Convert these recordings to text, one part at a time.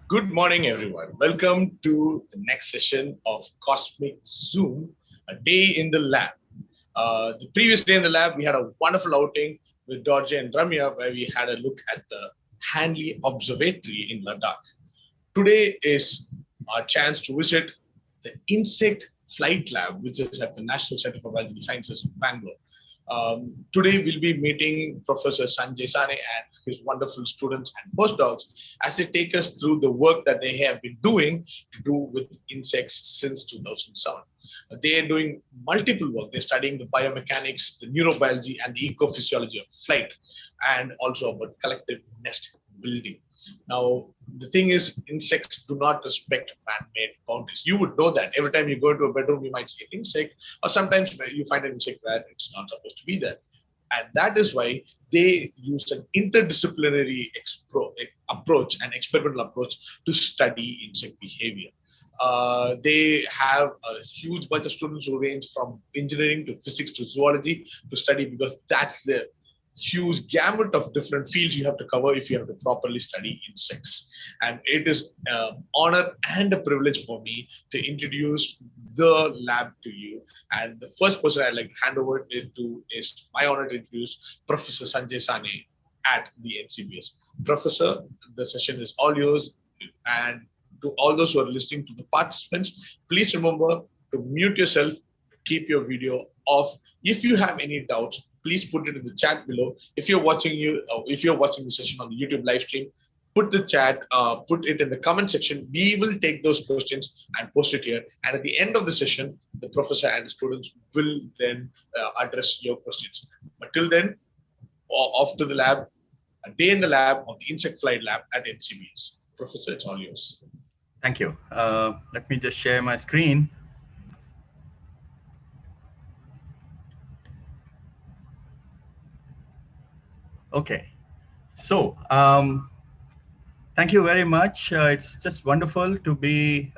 Good morning, everyone. Welcome to the next session of Cosmic Zoom, a day in the lab. The previous day in the lab, we had a wonderful outing with Dorje and Ramya, where we had a look at the Hanley Observatory in Ladakh. Today is our chance to visit the Insect Flight Lab, which is at the National Center for Biological Sciences in Bangalore. Today, we'll be meeting Professor Sanjay Sane and his wonderful students and postdocs as they take us through the work that they have been doing to do with insects since 2007. They are doing multiple work. They're studying the biomechanics, the neurobiology, and the ecophysiology of flight, and also about collective nest building. Now, the thing is, insects do not respect man-made boundaries. You would know that every time you go into a bedroom, you might see an insect, or sometimes you find an insect where it's not supposed to be there. And that is why they use an interdisciplinary approach and experimental approach to study insect behavior. They have a huge bunch of students who range from engineering to physics to zoology to study, because that's the huge gamut of different fields you have to cover if you have to properly study insects. And it is an honor and a privilege for me to introduce the lab to you. And the first person I'd like to hand over is my honor to introduce Professor Sanjay Sane at the NCBS. Professor, the session is all yours. And to all those who are listening, to the participants, please remember to mute yourself, keep your video off. If you have any doubts, please put it in the chat below. If you're watching the session on the YouTube live stream, put it in the comment section. We will take those questions and post it here. And at the end of the session, the professor and the students will then address your questions. But till then, off to the lab, a day in the lab of the Insect Flight Lab at NCBS. Professor, it's all yours. Thank you. Let me just share my screen. Okay, so thank you very much. It's just wonderful to be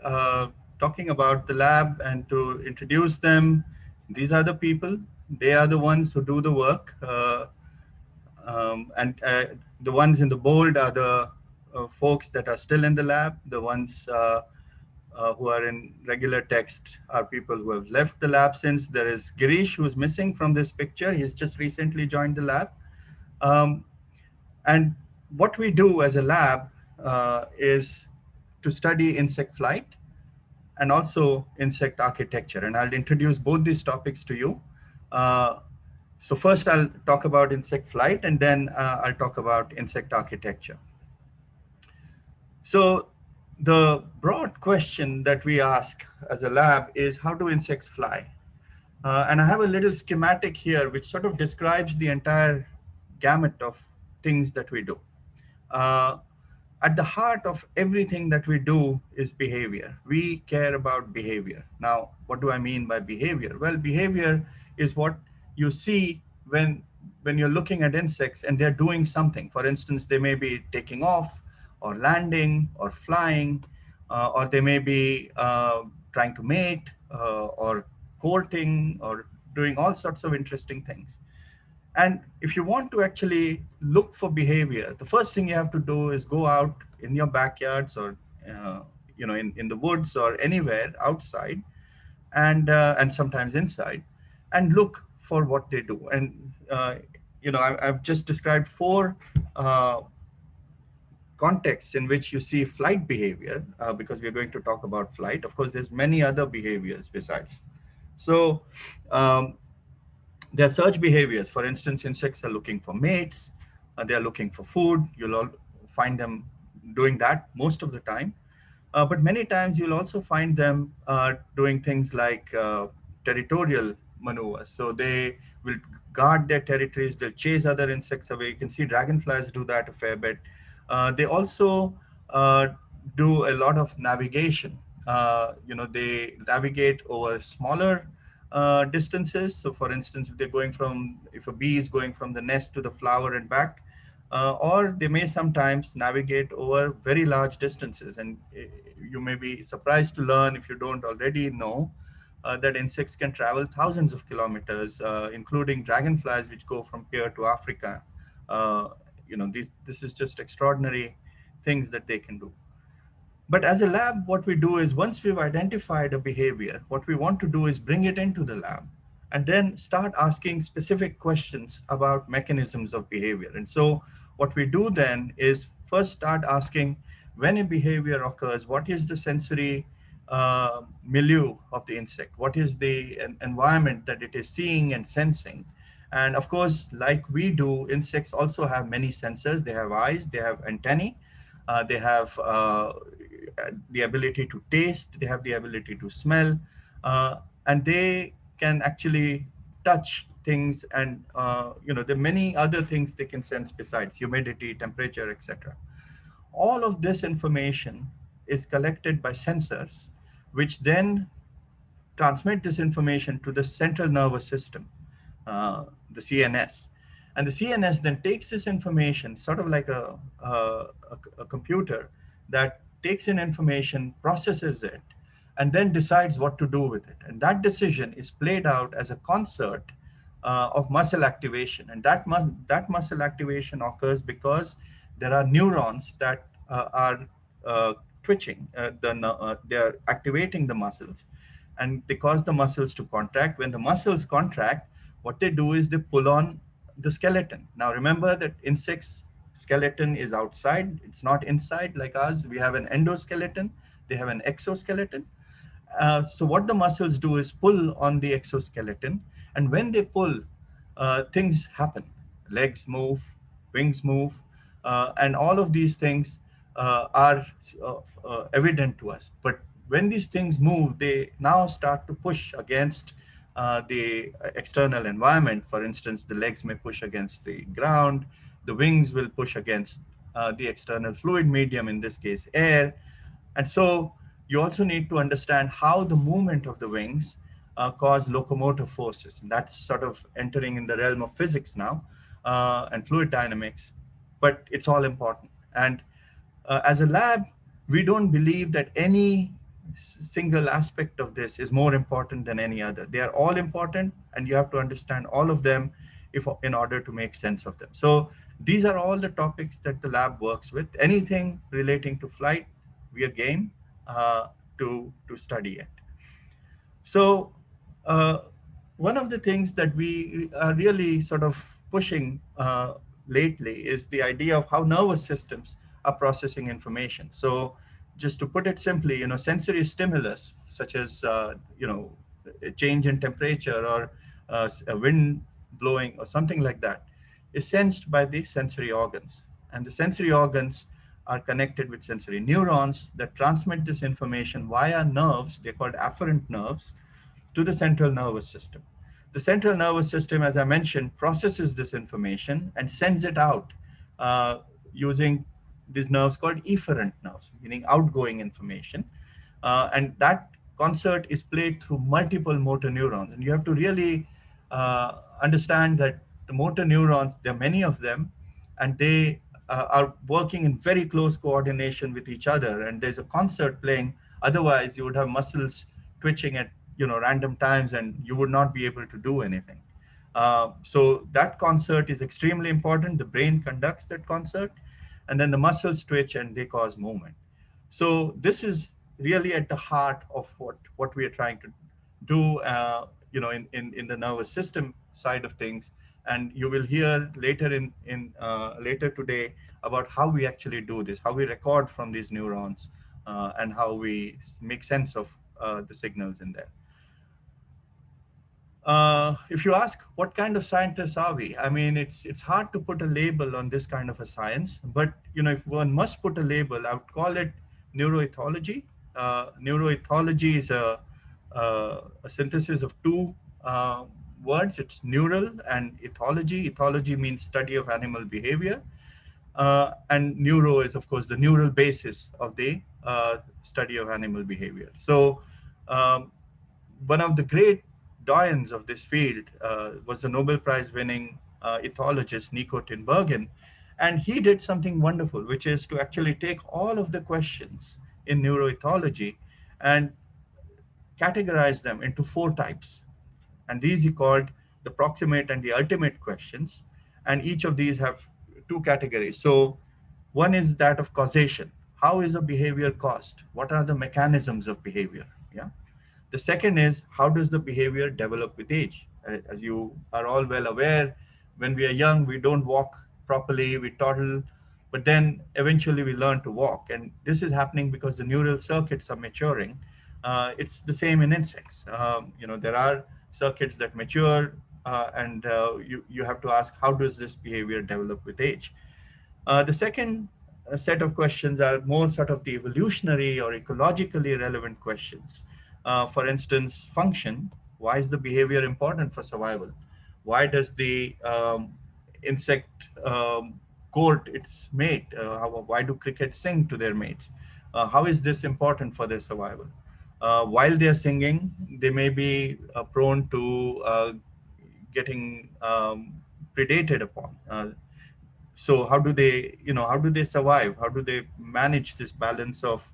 talking about the lab and to introduce them. These are the people. They are the ones who do the work. And the ones in the bold are the folks that are still in the lab. The ones who are in regular text are people who have left the lab since. There is Girish, who is missing from this picture. He's just recently joined the lab. And what we do as a lab is to study insect flight and also insect architecture. And I'll introduce both these topics to you. So first I'll talk about insect flight, and then I'll talk about insect architecture. So the broad question that we ask as a lab is, how do insects fly? And I have a little schematic here which sort of describes the entire gamut of things that we do. At the heart of everything that we do is behavior. We care about behavior. Now, what do I mean by behavior? Well, behavior is what you see when you're looking at insects and they're doing something. For instance, they may be taking off or landing or flying, or they may be trying to mate or courting or doing all sorts of interesting things. And if you want to actually look for behavior, the first thing you have to do is go out in your backyards or in the woods or anywhere outside, and sometimes inside, and look for what they do. And I've just described four contexts in which you see flight behavior, because we're going to talk about flight. Of course, there's many other behaviors besides. So there are search behaviors. For instance, insects are looking for mates. They're looking for food. You'll all find them doing that most of the time. But many times you'll also find them doing things like territorial maneuvers. So they will guard their territories. They'll chase other insects away. You can see dragonflies do that a fair bit. They also do a lot of navigation. They navigate over smaller distances. So for instance, if a bee is going from the nest to the flower and back, or they may sometimes navigate over very large distances. And you may be surprised to learn, if you don't already know, that insects can travel thousands of kilometers, including dragonflies, which go from here to Africa. This is just extraordinary things that they can do. But as a lab, what we do is once we've identified a behavior, what we want to do is bring it into the lab and then start asking specific questions about mechanisms of behavior. And so what we do then is first start asking, when a behavior occurs, what is the sensory milieu of the insect? What is the environment that it is seeing and sensing? And of course, like we do, insects also have many sensors. They have eyes, they have antennae, they have the ability to taste, they have the ability to smell, uh, and they can actually touch things. And there are many other things they can sense besides humidity, temperature, etc. All of this information is collected by sensors, which then transmit this information to the central nervous system, the CNS. And the CNS then takes this information, sort of like a computer that takes in information, processes it, and then decides what to do with it. And that decision is played out as a concert of muscle activation. And that muscle activation occurs because there are neurons that are twitching, they are activating the muscles, and they cause the muscles to contract. When the muscles contract, what they do is they pull on the skeleton. Now remember that insects skeleton is outside, it's not inside like us. We have an endoskeleton, they have an exoskeleton. So what the muscles do is pull on the exoskeleton, and when they pull, things happen. Legs move, wings move, and all of these things are evident to us. But when these things move, they now start to push against the external environment. For instance, the legs may push against the ground, the wings will push against the external fluid medium, in this case, air. And so you also need to understand how the movement of the wings cause locomotive forces. And that's sort of entering in the realm of physics now, and fluid dynamics, but it's all important. And as a lab, we don't believe that any single aspect of this is more important than any other. They are all important, and you have to understand all of them in order to make sense of them. So these are all the topics that the lab works with. Anything relating to flight, we are game to study it. So, uh, one of the things that we are really sort of pushing lately is the idea of how nervous systems are processing information. So, just to put it simply, sensory stimulus, such as a change in temperature or a wind blowing or something like that, is sensed by the sensory organs, and the sensory organs are connected with sensory neurons that transmit this information via nerves. They're called afferent nerves, to the central nervous system. The central nervous system, as I mentioned, processes this information and sends it out uh, using these nerves called efferent nerves, meaning outgoing information. And that concert is played through multiple motor neurons. And you have to really understand that the motor neurons, there are many of them, and they are working in very close coordination with each other. And there's a concert playing. Otherwise, you would have muscles twitching at random times, and you would not be able to do anything. So that concert is extremely important. The brain conducts that concert, and then the muscles twitch and they cause movement. So this is really at the heart of what we are trying to do, in the nervous system side of things. And you will hear later later today about how we actually do this, how we record from these neurons, and how we make sense of the signals in there. If you ask what kind of scientists are we, I mean, it's hard to put a label on this kind of a science. But if one must put a label, I would call it neuroethology. Neuroethology is a synthesis of two words. It's neural and ethology. Ethology means study of animal behavior, and neuro is, of course, the neural basis of the study of animal behavior. So. Um, One of the great doyens of this field was the Nobel Prize winning ethologist Nico Tinbergen. And he did something wonderful, which is to actually take all of the questions in neuroethology and categorize them into four types. And these he called the proximate and the ultimate questions. And each of these have two categories. So one is that of causation. how is a behavior caused? What are the mechanisms of behavior? Yeah. The second is, how does the behavior develop with age? As you are all well aware, when we are young, we don't walk properly, we toddle, but then eventually we learn to walk. And this is happening because the neural circuits are maturing. It's the same in insects. There are circuits that mature, and you have to ask, how does this behavior develop with age? The second set of questions are more sort of the evolutionary or ecologically relevant questions. For instance, function. Why is the behavior important for survival? Why does the insect court its mate? Why do crickets sing to their mates? How is this important for their survival? While they're singing, they may be prone to getting predated upon. So how do they survive? How do they manage this balance of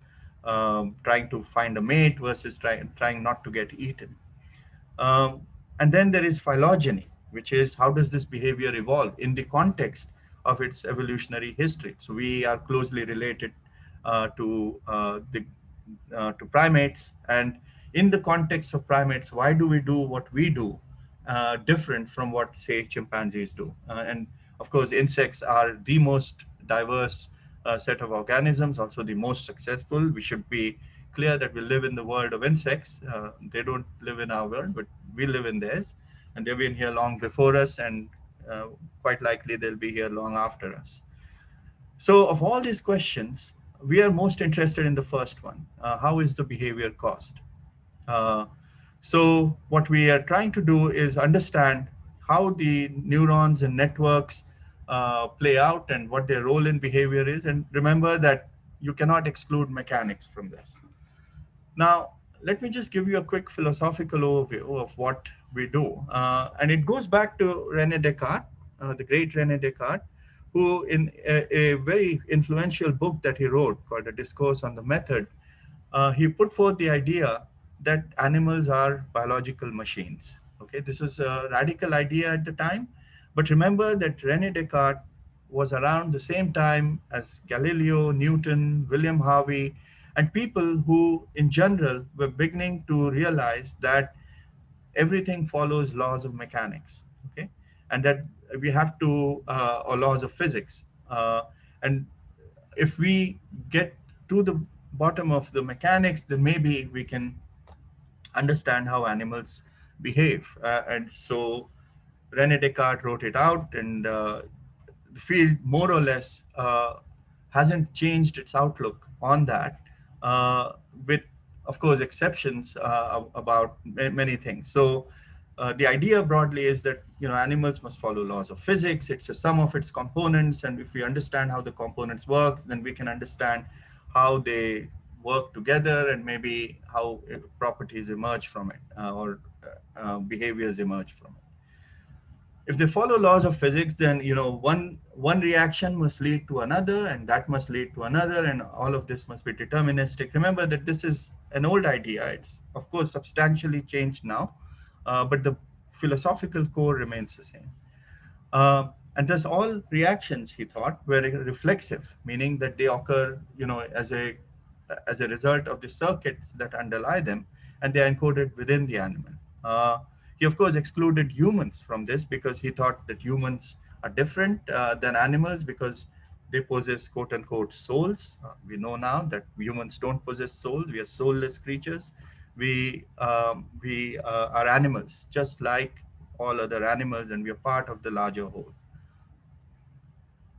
trying to find a mate versus trying not to get eaten? um, and then there is phylogeny, which is how does this behavior evolve in the context of its evolutionary history. So we are closely related to primates, and in the context of primates, why do we do what we do different from what, say, chimpanzees do? And of course, insects are the most diverse set of organisms, also the most successful. We should be clear that we live in the world of insects. They don't live in our world, but we live in theirs, and they've been here long before us, and uh, quite likely they'll be here long after us. So, of all these questions, we are most interested in the first one. How is the behavior caused? Uh, so, what we are trying to do is understand how the neurons and networks play out and what their role in behavior is. And remember that you cannot exclude mechanics from this. Now, let me just give you a quick philosophical overview of what we do. And it goes back to Rene Descartes, the great Rene Descartes, who, in a very influential book that he wrote called A Discourse on the Method, he put forth the idea that animals are biological machines. Okay, this is a radical idea at the time, but remember that Rene Descartes was around the same time as Galileo, Newton, William Harvey, and people who, in general, were beginning to realize that everything follows laws of mechanics. Okay, and that we have to, or laws of physics, and if we get to the bottom of the mechanics, then maybe we can understand how animals behave. And so Rene Descartes wrote it out, and the field more or less hasn't changed its outlook on that, with, of course, exceptions about many things. So the idea broadly is that animals must follow laws of physics. It's a sum of its components, and if we understand how the components work, then we can understand how they work together and maybe how properties emerge from it, or behaviors emerge from it. If they follow laws of physics, then one reaction must lead to another, and that must lead to another, and all of this must be deterministic. Remember that this is an old idea. It's of course substantially changed now, but the philosophical core remains the same. And thus, all reactions, he thought, were reflexive, meaning that they occur, as a result of the circuits that underlie them, and they are encoded within the animal. He, of course, excluded humans from this because he thought that humans are different than animals because they possess quote unquote souls. We know now that humans don't possess souls; we are soulless creatures. We are animals, just like all other animals, and we are part of the larger whole.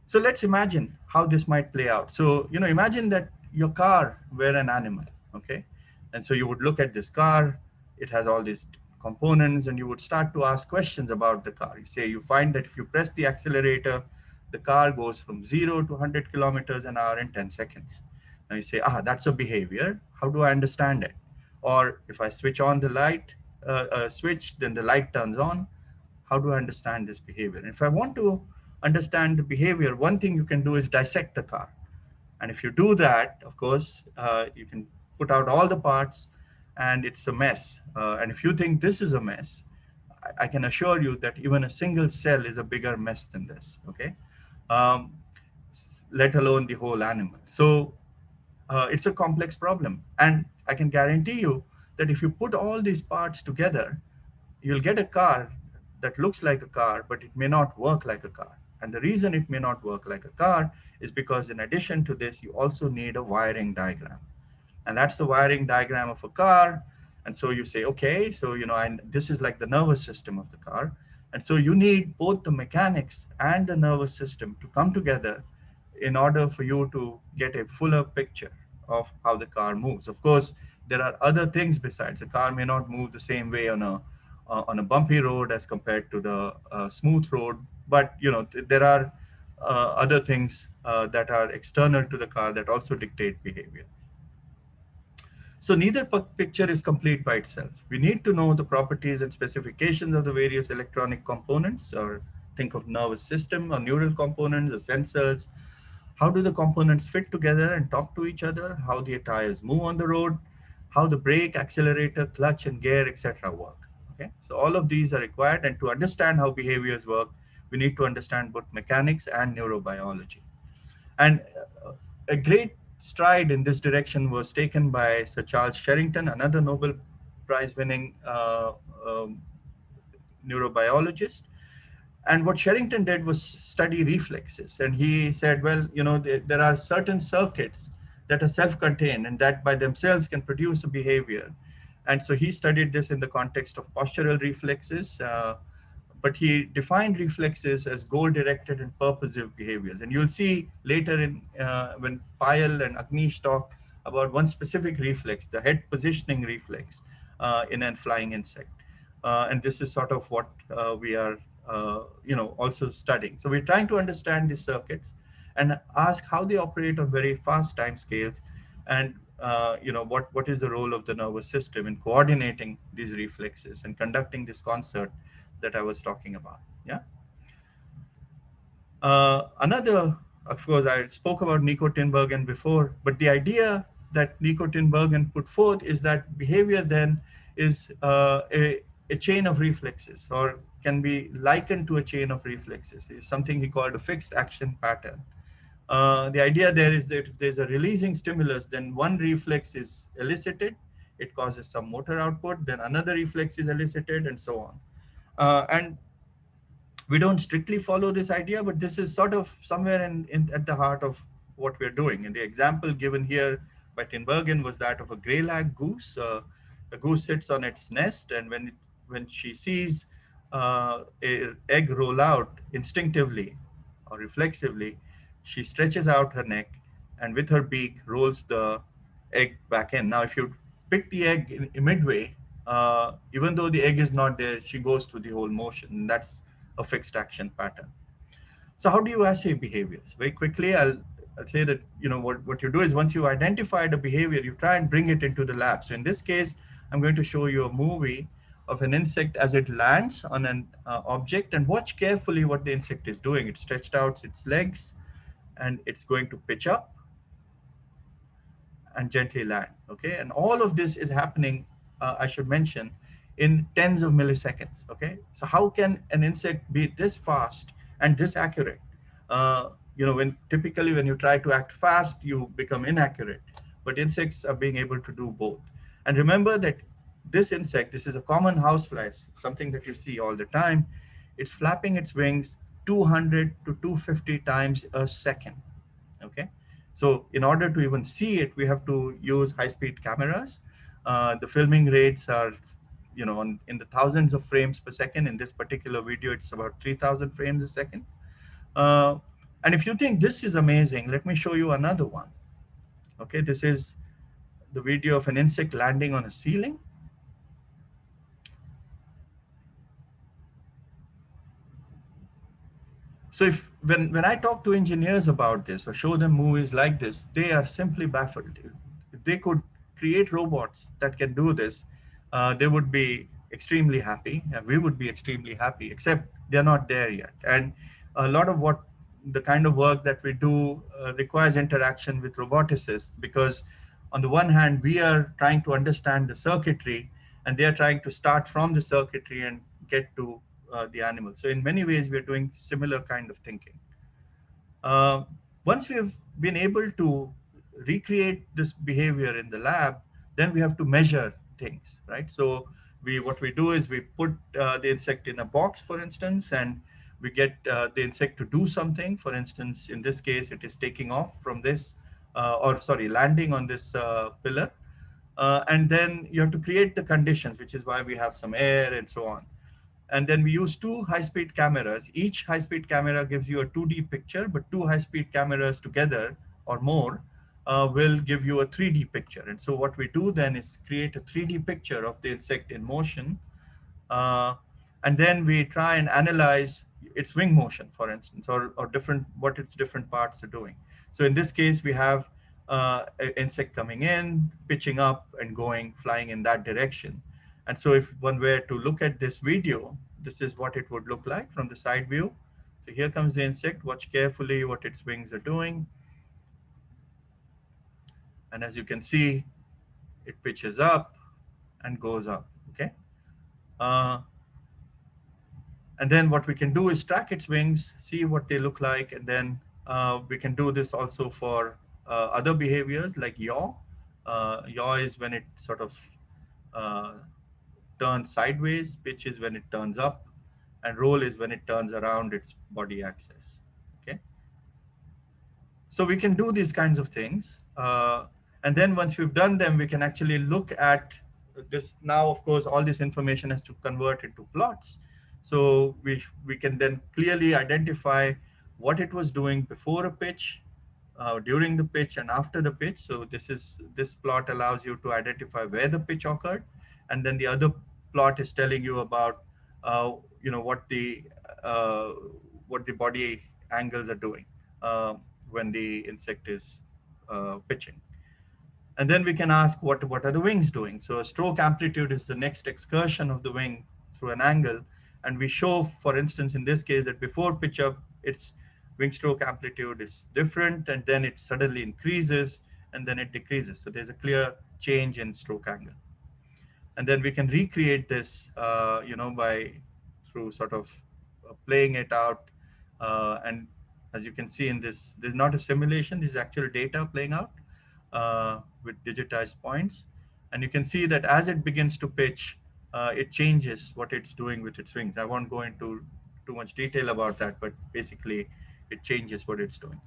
So let's imagine how this might play out. So, imagine that your car were an animal, okay? And so you would look at this car, it has all these components, and you would start to ask questions about the car. You find that if you press the accelerator, the car goes from 0 to 100 kilometers an hour in 10 seconds. Now you say, that's a behavior. How do I understand it? Or if I switch on the light switch, then the light turns on. How do I understand this behavior? And if I want to understand the behavior, one thing you can do is dissect the car. And if you do that, of course, you can put out all the parts, and it's a mess. And if you think this is a mess, I can assure you that even a single cell is a bigger mess than this. Okay, let alone the whole animal. So It's a complex problem. And I can guarantee you that if you put all these parts together, you'll get a car that looks like a car, but it may not work like a car. And the reason it may not work like a car is because, in addition to this, you also need a wiring diagram. And that's the wiring diagram of a car. And so you say, okay, so, and this is like the nervous system of the car. And so you need both the mechanics and the nervous system to come together in order for you to get a fuller picture of how the car moves. Of course, there are other things besides. The car may not move the same way on a bumpy road as compared to the smooth road, but there are other things that are external to the car that also dictate behavior. So neither picture is complete by itself. We need to know the properties and specifications of the various electronic components, or think of nervous system or neural components, the sensors. How do the components fit together and talk to each other? How the tires move on the road? How the brake, accelerator, clutch, and gear, etc. work. Okay, so all of these are required, and to understand how behaviors work, we need to understand both mechanics and neurobiology. And a great stride in this direction was taken by Sir Charles Sherrington, another Nobel Prize winning um, neurobiologist. And what Sherrington did was study reflexes. And he said, well, there are certain circuits that are self contained and that by themselves can produce a behavior. And so he studied this in the context of postural reflexes. But he defined reflexes as goal-directed and purposive behaviors. And you'll see later when Payal and Agnish talk about one specific reflex, the head positioning reflex in a flying insect. And this is sort of what we are, also studying. So we're trying to understand these circuits and ask how they operate on very fast time scales, and what is the role of the nervous system in coordinating these reflexes and conducting this concert that I was talking about. Yeah. Another, of course, I spoke about Nico Tinbergen before, but the idea that Nico Tinbergen put forth is that behavior then is a chain of reflexes, or can be likened to a chain of reflexes. It's something he called a fixed action pattern. The idea there is that if there's a releasing stimulus, then one reflex is elicited, it causes some motor output, then another reflex is elicited, and so on. And we don't strictly follow this idea, but this is sort of somewhere in at the heart of what we're doing. And the example given here by Tinbergen was that of a gray lag goose. A goose sits on its nest, and when she sees a egg roll out instinctively or reflexively, she stretches out her neck and with her beak rolls the egg back in. Now, if you pick the egg in midway, even though the egg is not there, she goes through the whole motion. And that's a fixed action pattern. So how do you assay behaviors? Very quickly, I'll say that what you do is, once you identify the behavior, you try and bring it into the lab. So in this case, I'm going to show you a movie of an insect as it lands on an object, and watch carefully what the insect is doing. It stretched out its legs and it's going to pitch up and gently land. Okay, and all of this is happening, I should mention, in tens of milliseconds. Okay, so how can an insect be this fast and this accurate? When typically when you try to act fast, you become inaccurate, but insects are being able to do both. And remember that this insect, this is a common housefly, something that you see all the time. It's flapping its wings 200 to 250 times a second. Okay, so in order to even see it, we have to use high-speed cameras. The filming rates are in the thousands of frames per second. In this particular video, it's about 3,000 frames a second. uh, and if you think this is amazing, let me show you another one. Okay, this is the video of an insect landing on a ceiling. So when I talk to engineers about this or show them movies like this, they are simply baffled. If they could create robots that can do this, they would be extremely happy, and we would be extremely happy. Except they're not there yet. And a lot of what the kind of work that we do requires interaction with roboticists, because on the one hand we are trying to understand the circuitry, and they are trying to start from the circuitry and get to the animal. So in many ways, we're doing similar kind of thinking. Uh, Once we've been able to recreate this behavior in the lab, then we have to measure things, right? So what we do is we put the insect in a box, for instance, and we get the insect to do something. For instance, in this case, it is taking off from this, or sorry, landing on this pillar. And then you have to create the conditions, which is why we have some air and so on. And then we use two high-speed cameras. Each high-speed camera gives you a 2D picture, but two high-speed cameras together or more will give you a 3D picture. And so what we do then is create a 3D picture of the insect in motion, uh, and then we try and analyze its wing motion, for instance, or different what its different parts are doing. So in this case, we have an insect coming in, pitching up, and going, flying in that direction. And so if one were to look at this video, this is what it would look like from the side view. So here comes the insect. Watch carefully what its wings are doing. And as you can see, it pitches up and goes up. Okay. Uh, And then what we can do is track its wings, see what they look like, and then we can do this also for other behaviors like yaw. Yaw is when it sort of uh, turns sideways, pitch is when it turns up, and roll is when it turns around its body axis. Okay. So we can do these kinds of things. And then once we've done them, we can actually look at this. Now, of course, all this information has to convert into plots. So we can then clearly identify what it was doing before a pitch, during the pitch, and after the pitch. So this plot allows you to identify where the pitch occurred, and then the other plot is telling you about uh, uh, what the body angles are doing when the insect is pitching. And then we can ask what are the wings doing. So a stroke amplitude is the next excursion of the wing through an angle, and we show, for instance, in this case, that before pitch up, its wing stroke amplitude is different, and then it suddenly increases, and then it decreases. So there's a clear change in stroke angle. And then we can recreate this, by through sort of playing it out. And as you can see in this, there's not a simulation, this is actual data playing out with digitized points. And you can see that as it begins to pitch, it changes what it's doing with its wings. I won't go into too much detail about that, but basically it changes what it's doing.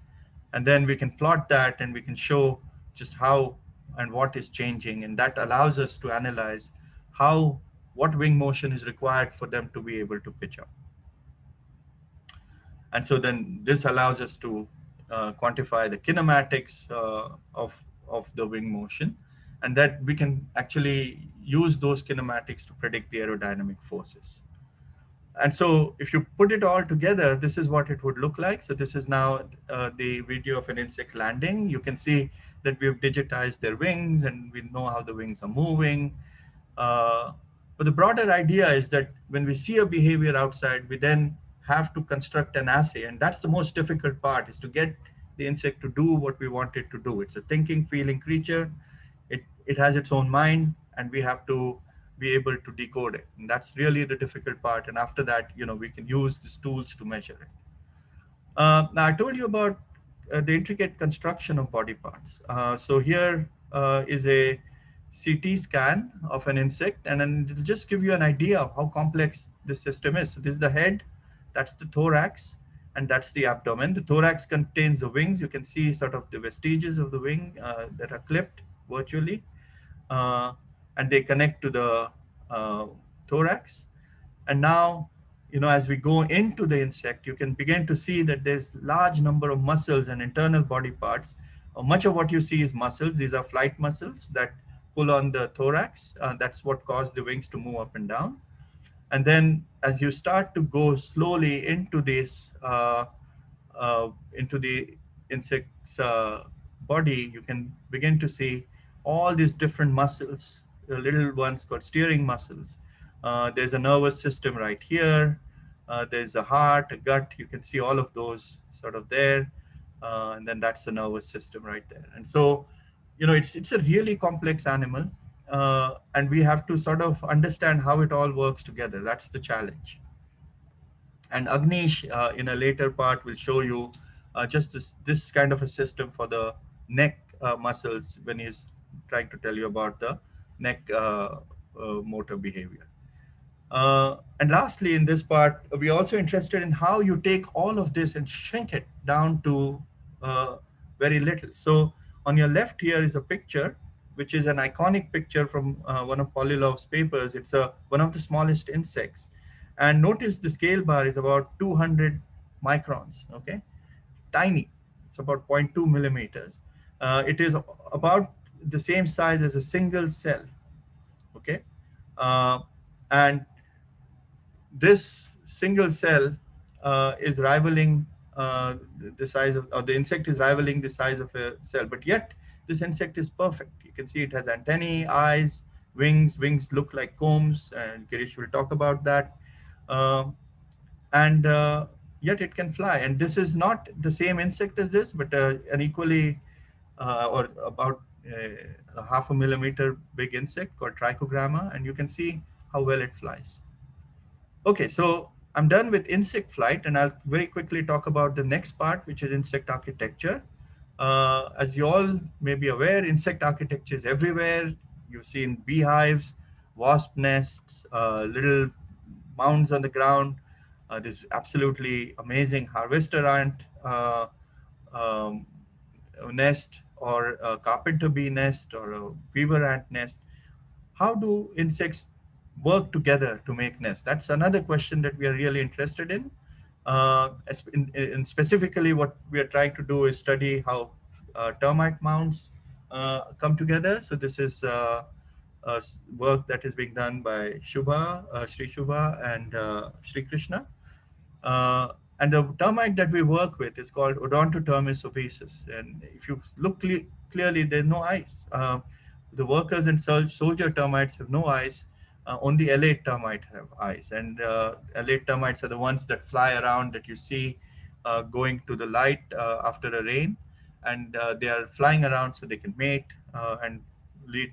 And then we can plot that, and we can show just how and what is changing. And that allows us to analyze what wing motion is required for them to be able to pitch up. And so then this allows us to quantify the kinematics of the wing motion, and that we can actually use those kinematics to predict the aerodynamic forces. And so if you put it all together, this is what it would look like. So this is now the video of an insect landing. You can see that we've digitized their wings, and we know how the wings are moving. Uh, but the broader idea is that when we see a behavior outside, we then have to construct an assay. And that's the most difficult part, is to get the insect to do what we want it to do. It's a thinking, feeling creature. It has its own mind, and we have to be able to decode it. And that's really the difficult part. And after that, we can use these tools to measure it. Now, I told you about the intricate construction of body parts. So here is a CT scan of an insect, and then it'll just give you an idea of how complex this system is. So this is the head, that's the thorax, and that's the abdomen. The thorax contains the wings. You can see sort of the vestiges of the wing that are clipped virtually, uh, and they connect to the uh, thorax. And now, as we go into the insect, you can begin to see that there's large number of muscles and internal body parts. Much of what you see is muscles. These are flight muscles that pull on the thorax. That's what caused the wings to move up and down. And then as you start to go slowly into this, into the insect's body, you can begin to see all these different muscles, the little ones called steering muscles. There's a nervous system right here. There's a heart, a gut. You can see all of those sort of there. And then that's the nervous system right there. And so, it's a really complex animal. And we have to sort of understand how it all works together. That's the challenge. And Agnish, in a later part, will show you just this kind of a system for the neck muscles when he's trying to tell you about the neck motor behavior. And lastly, in this part, we're also interested in how you take all of this and shrink it down to very little. So on your left here is a picture, which is an iconic picture from one of Polylov's papers. It's one of the smallest insects. And notice the scale bar is about 200 microns, okay? Tiny. It's about zero point 0.2 millimeters. It is about the same size as a single cell, okay? Uh, and this single cell is rivaling the size of, or the insect is rivaling the size of a cell, but yet this insect is perfect. You can see it has antennae, eyes, wings look like combs, and Girish will talk about that. Um, and Yet it can fly. And this is not the same insect as this, but an equally or about a half a millimeter big insect called Trichogramma, and you can see how well it flies. Okay, so I'm done with insect flight, and I'll very quickly talk about the next part, which is insect architecture. As you all may be aware, insect architecture is everywhere. You've seen beehives, wasp nests, little mounds on the ground. This absolutely amazing harvester ant um, nest, or a carpenter bee nest, or a weaver ant nest. How do insects work together to make nests? That's another question that we are really interested in. In specifically, what we are trying to do is study how termite mounds come together. So this is work that is being done by Shubha, Sri Shubha, and Sri Krishna. Uh, and the termite that we work with is called Odontotermis obesus. And if you look clearly, there's no eyes. The workers and soldier termites have no eyes. Only elate termite have eyes. And elate termites are the ones that fly around that you see going to the light after a rain. And they are flying around so they can mate and lead,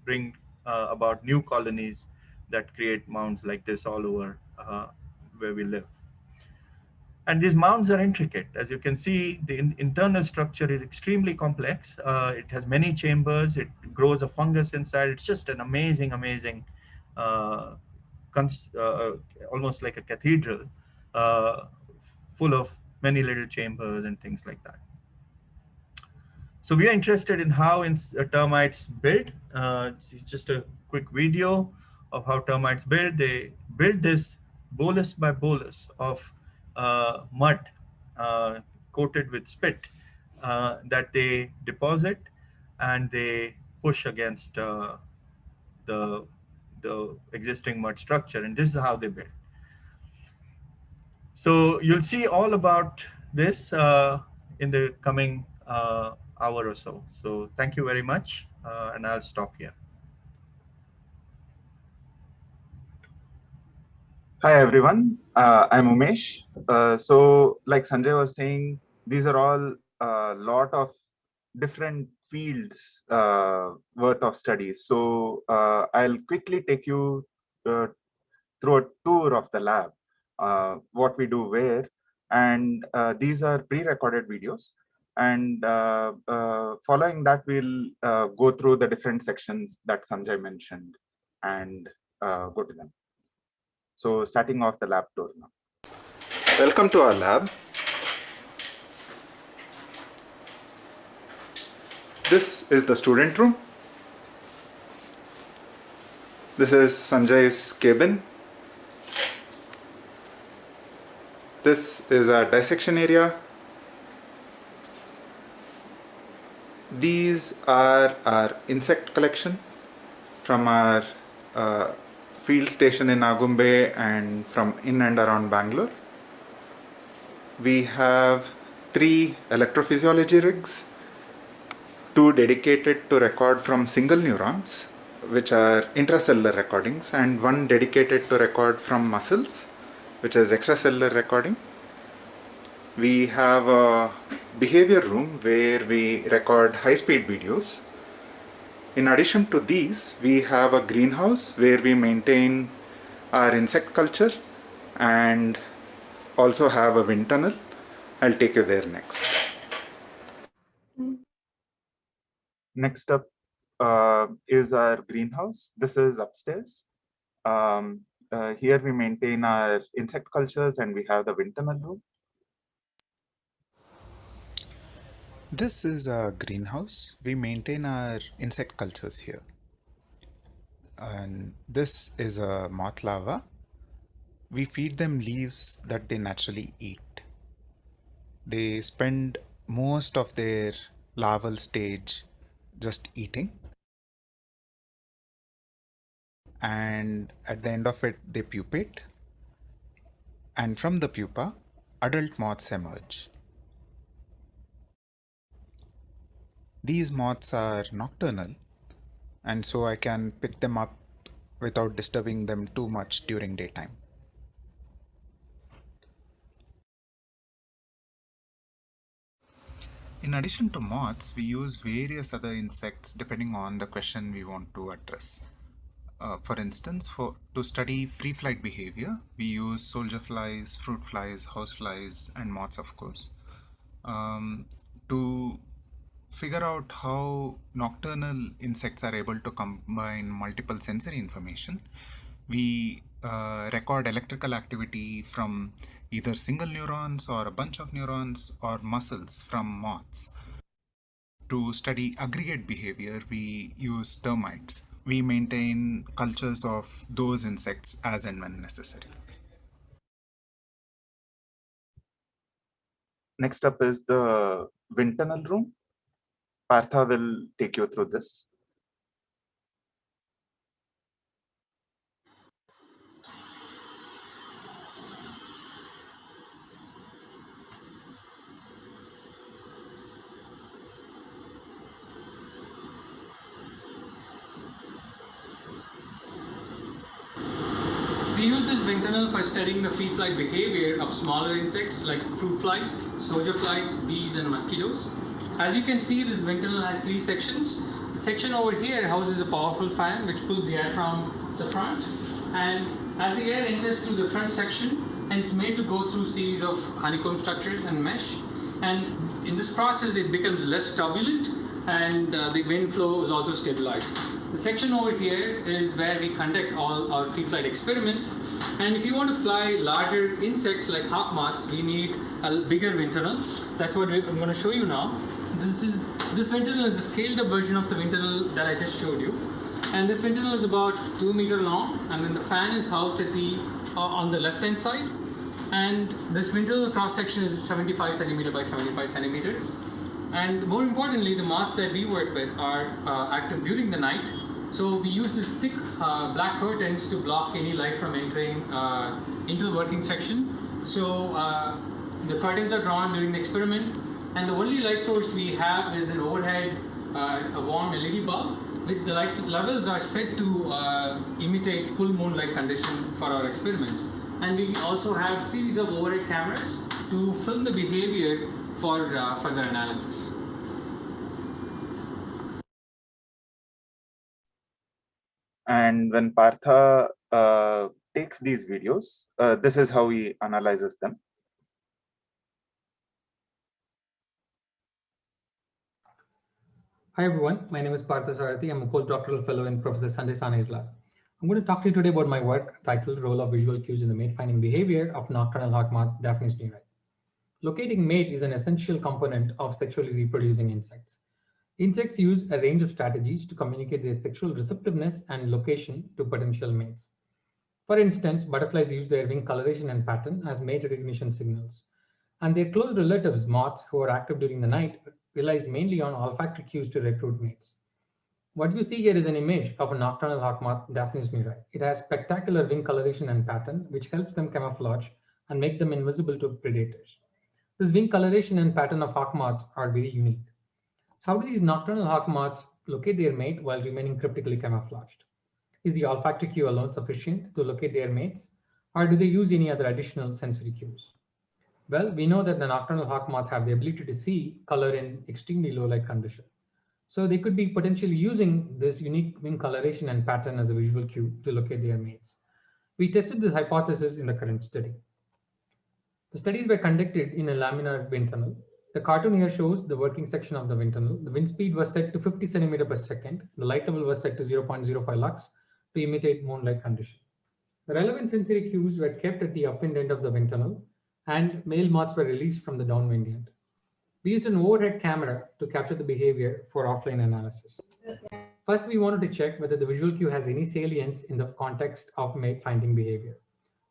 bring about new colonies that create mounds like this all over where we live. And these mounds are intricate. As you can see, the internal structure is extremely complex. It has many chambers. It grows a fungus inside. It's just an amazing, uh, almost like a cathedral, uh, full of many little chambers and things like that. So we are interested in how termites build. It's just a quick video of how termites build. They build this bolus by bolus of mud coated with spit that they deposit, and they push against the the existing mud structure. And this is how they build. So you'll see all about this in the coming hour or so. So thank you very much, and I'll stop here. Hi everyone, I'm Umesh. So like Sanjay was saying, these are all a lot of different fields worth of studies. So I'll quickly take you uh, through a tour of the lab, what we do where, and these are pre-recorded videos. And following that, we'll go through the different sections that Sanjay mentioned and go to them. So starting off the lab tour now. Welcome to our lab. This is the student room. This is Sanjay's cabin. This is our dissection area. These are our insect collection from our field station in Agumbe and from in and around Bangalore. We have 3 electrophysiology rigs, 2 dedicated to record from single neurons, which are intracellular recordings, and 1 dedicated to record from muscles, which is extracellular recording. We have a behavior room where we record high-speed videos. In addition to these, we have a greenhouse where we maintain our insect culture and also have a wind tunnel. I'll take you there next. Next up is our greenhouse. This is upstairs. Here we maintain our insect cultures and we have the wind tunnel room. This is a greenhouse. We maintain our insect cultures here. And this is a moth larva. We feed them leaves that they naturally eat. They spend most of their larval stage just eating. And at the end of it, they pupate. And from the pupa, adult moths emerge. These moths are nocturnal, and so I can pick them up without disturbing them too much during daytime. In addition to moths, we use various other insects depending on the question we want to address. For instance, to study free flight behavior, we use soldier flies, fruit flies, house flies, and moths, of course. To figure out how nocturnal insects are able to combine multiple sensory information, we record electrical activity from either single neurons or a bunch of neurons or muscles from moths. To study aggregate behavior, we use termites. We maintain cultures of those insects as and when necessary. Next up is the wind tunnel room. Partha will take you through this. We use this wind tunnel for studying the free flight behavior of smaller insects like fruit flies, soldier flies, bees, and mosquitoes. As you can see, this wind tunnel has 3 sections. The section over here houses a powerful fan which pulls the air from the front, and as the air enters through the front section, and it's made to go through a series of honeycomb structures and mesh, and in this process it becomes less turbulent and the wind flow is also stabilized. The section over here is where we conduct all our free flight experiments, and if you want to fly larger insects like hawk moths, we need a bigger wind tunnel. That's what I'm going to show you now. This wind tunnel is a scaled up version of the wind tunnel that I just showed you, and this wind tunnel is about 2 meters long, and then the fan is housed at the on the left hand side, and this wind tunnel cross section is 75 centimeter by 75 centimeters. And more importantly, the moths that we work with are active during the night. So we use this thick black curtains to block any light from entering into the working section. So the curtains are drawn during the experiment, and the only light source we have is an overhead a warm LED bulb. With the light levels are set to imitate full moonlight condition for our experiments. And we also have a series of overhead cameras to film the behavior for further analysis. And when Partha takes these videos, this is how he analyzes them. Hi everyone, my name is Parthazarathi. I'm a postdoctoral fellow in Professor Sanjay Sane's lab. I'm going to talk to you today about my work titled Role of Visual Cues in the Mate Finding Behavior of Nocturnal Hawk Moth Daphnis neuri. Locating mate is an essential component of sexually reproducing insects. Insects use a range of strategies to communicate their sexual receptiveness and location to potential mates. For instance, butterflies use their wing coloration and pattern as mate recognition signals. And their close relatives, moths, who are active during the night, relies mainly on olfactory cues to recruit mates. What you see here is an image of a nocturnal hawk moth, Daphnis neuri. It has spectacular wing coloration and pattern, which helps them camouflage and make them invisible to predators. This wing coloration and pattern of hawk moths are very unique. So how do these nocturnal hawk moths locate their mate while remaining cryptically camouflaged? Is the olfactory cue alone sufficient to locate their mates, or do they use any other additional sensory cues? Well, we know that the nocturnal hawk moths have the ability to see color in extremely low light condition. So they could be potentially using this unique wing coloration and pattern as a visual cue to locate their mates. We tested this hypothesis in the current study. The studies were conducted in a laminar wind tunnel. The cartoon here shows the working section of the wind tunnel. The wind speed was set to 50 centimeter per second. The light level was set to 0.05 lux to imitate moonlight condition. The relevant sensory cues were kept at the upwind end of the wind tunnel, and male moths were released from the downwind end. We used an overhead camera to capture the behavior for offline analysis. First, we wanted to check whether the visual cue has any salience in the context of mate finding behavior.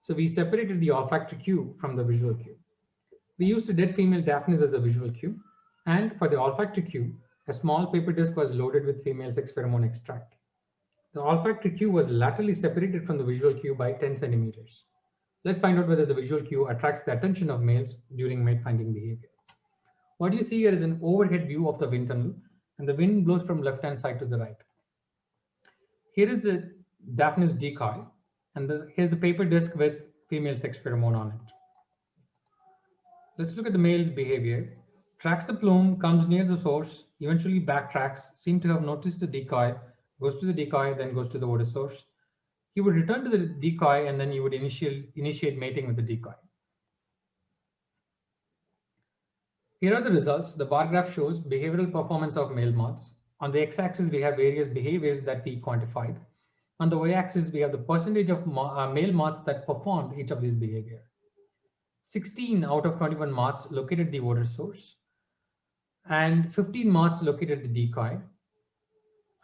So we separated the olfactory cue from the visual cue. We used a dead female Daphnis as a visual cue, and for the olfactory cue, a small paper disc was loaded with female sex pheromone extract. The olfactory cue was laterally separated from the visual cue by 10 centimeters. Let's find out whether the visual cue attracts the attention of males during mate finding behavior. What you see here is an overhead view of the wind tunnel, and the wind blows from left-hand side to the right. Here is a Daphnis decoy, and here's a paper disc with female sex pheromone on it. Let's look at the male's behavior. Tracks the plume, comes near the source, eventually backtracks, seem to have noticed the decoy, goes to the decoy, then goes to the odor source. He would return to the decoy, and then he would initiate mating with the decoy. Here are the results. The bar graph shows behavioral performance of male moths. On the x-axis, we have various behaviors that we quantified. On the y-axis, we have the percentage of male moths that performed each of these behavior. 16 out of 21 moths located the odor source, and 15 moths located the decoy.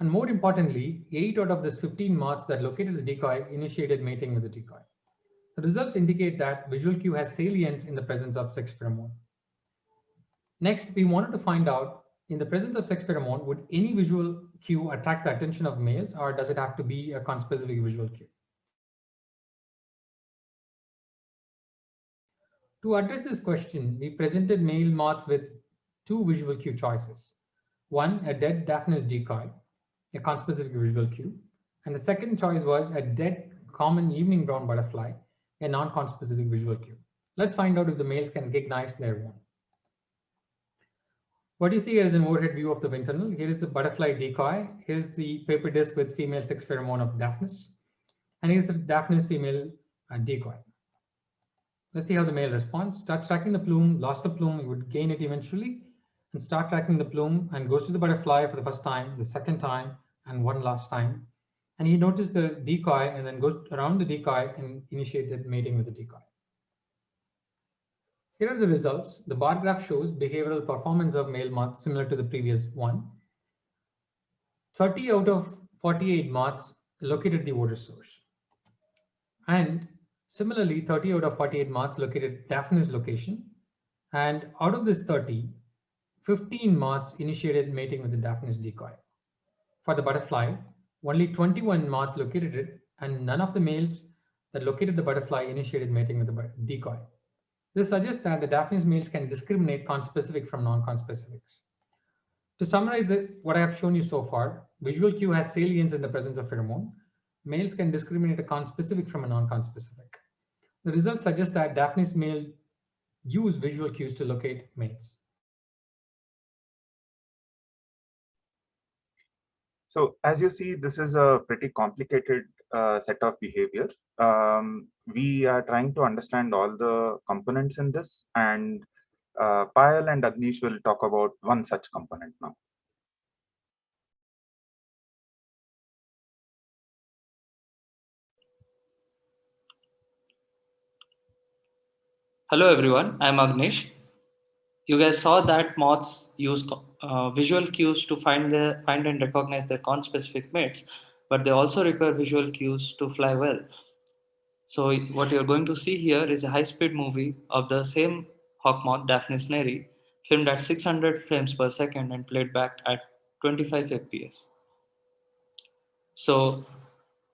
And more importantly, 8 out of these 15 moths that located the decoy initiated mating with the decoy. The results indicate that visual cue has salience in the presence of sex pheromone. Next, we wanted to find out, in the presence of sex pheromone, would any visual cue attract the attention of males, or does it have to be a conspecific visual cue? To address this question, we presented male moths with two visual cue choices. One, a dead Daphnis decoy, a conspecific visual cue, and the second choice was a dead common evening brown butterfly, a non-conspecific visual cue. Let's find out if the males can recognize their one. What you see here is an overhead view of the wind tunnel. Here is the butterfly decoy. Here's the paper disc with female sex pheromone of Daphnis. And here's the Daphnis female decoy. Let's see how the male responds. Starts tracking the plume, lost the plume, it would gain it eventually, and start tracking the plume and goes to the butterfly for the first time, the second time, and one last time. And he noticed the decoy and then goes around the decoy and initiated mating with the decoy. Here are the results. The bar graph shows behavioral performance of male moths similar to the previous one. 30 out of 48 moths located the odor source. And similarly, 30 out of 48 moths located Daphnis location. And out of this 30, 15 moths initiated mating with the Daphnis decoy. For the butterfly, only 21 moths located it, and none of the males that located the butterfly initiated mating with the decoy. This suggests that the Daphnis males can discriminate conspecific from non-conspecifics. To summarize what I have shown you so far, visual cue has salience in the presence of pheromone. Males can discriminate a conspecific from a non-conspecific. The results suggest that Daphnis male use visual cues to locate mates. So as you see, this is a pretty complicated set of behavior. We are trying to understand all the components in this, and Payal and Agnish will talk about one such component now. Hello everyone, I'm Agnish. You guys saw that moths use visual cues to find and recognize their conspecific mates, but they also require visual cues to fly well. So what you're going to see here is a high-speed movie of the same hawk moth, Daphnis neri, filmed at 600 frames per second and played back at 25 fps. So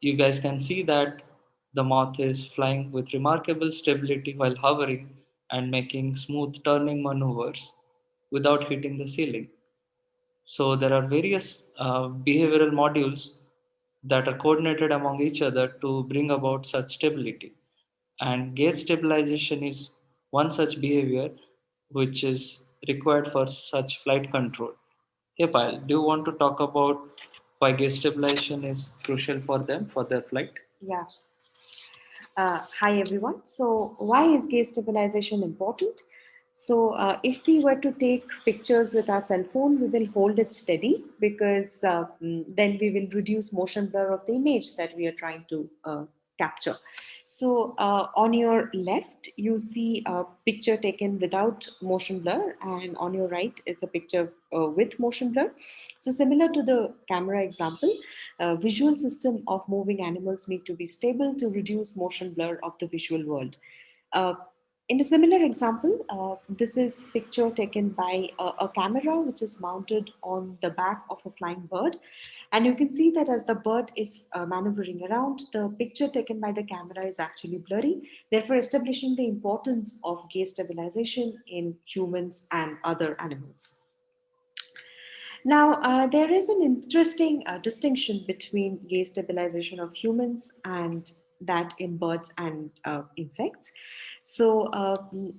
you guys can see that the moth is flying with remarkable stability while hovering and making smooth turning maneuvers without hitting the ceiling. So there are various behavioral modules that are coordinated among each other to bring about such stability. And gaze stabilization is one such behavior which is required for such flight control. Hey Payal, do you want to talk about why gaze stabilization is crucial for them for their flight? Yeah. Hi everyone. So why is gaze stabilization important? So if we were to take pictures with our cell phone, we will hold it steady because then we will reduce motion blur of the image that we are trying to capture. So on your left, you see a picture taken without motion blur, and on your right, it's a picture with motion blur. So similar to the camera example, visual system of moving animals need to be stable to reduce motion blur of the visual world. Uh, in a similar example, this is picture taken by a camera which is mounted on the back of a flying bird. And you can see that as the bird is maneuvering around, the picture taken by the camera is actually blurry, therefore establishing the importance of gaze stabilization in humans and other animals. Now, there is an interesting distinction between gaze stabilization of humans and that in birds and insects. So,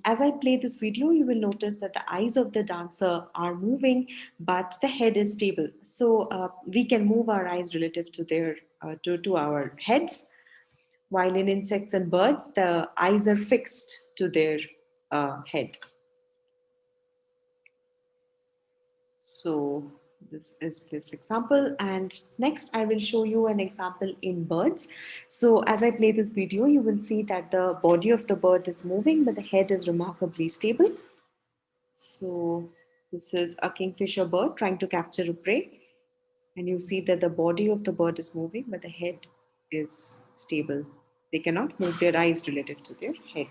as I play this video, you will notice that the eyes of the dancer are moving, but the head is stable. So, we can move our eyes relative to their to our heads, while in insects and birds, the eyes are fixed to their head. So this is this example, and next I will show you an example in birds. So as I play this video, you will see that the body of the bird is moving, but the head is remarkably stable. So this is a kingfisher bird trying to capture a prey, and you see that the body of the bird is moving, but the head is stable. They cannot move their eyes relative to their head.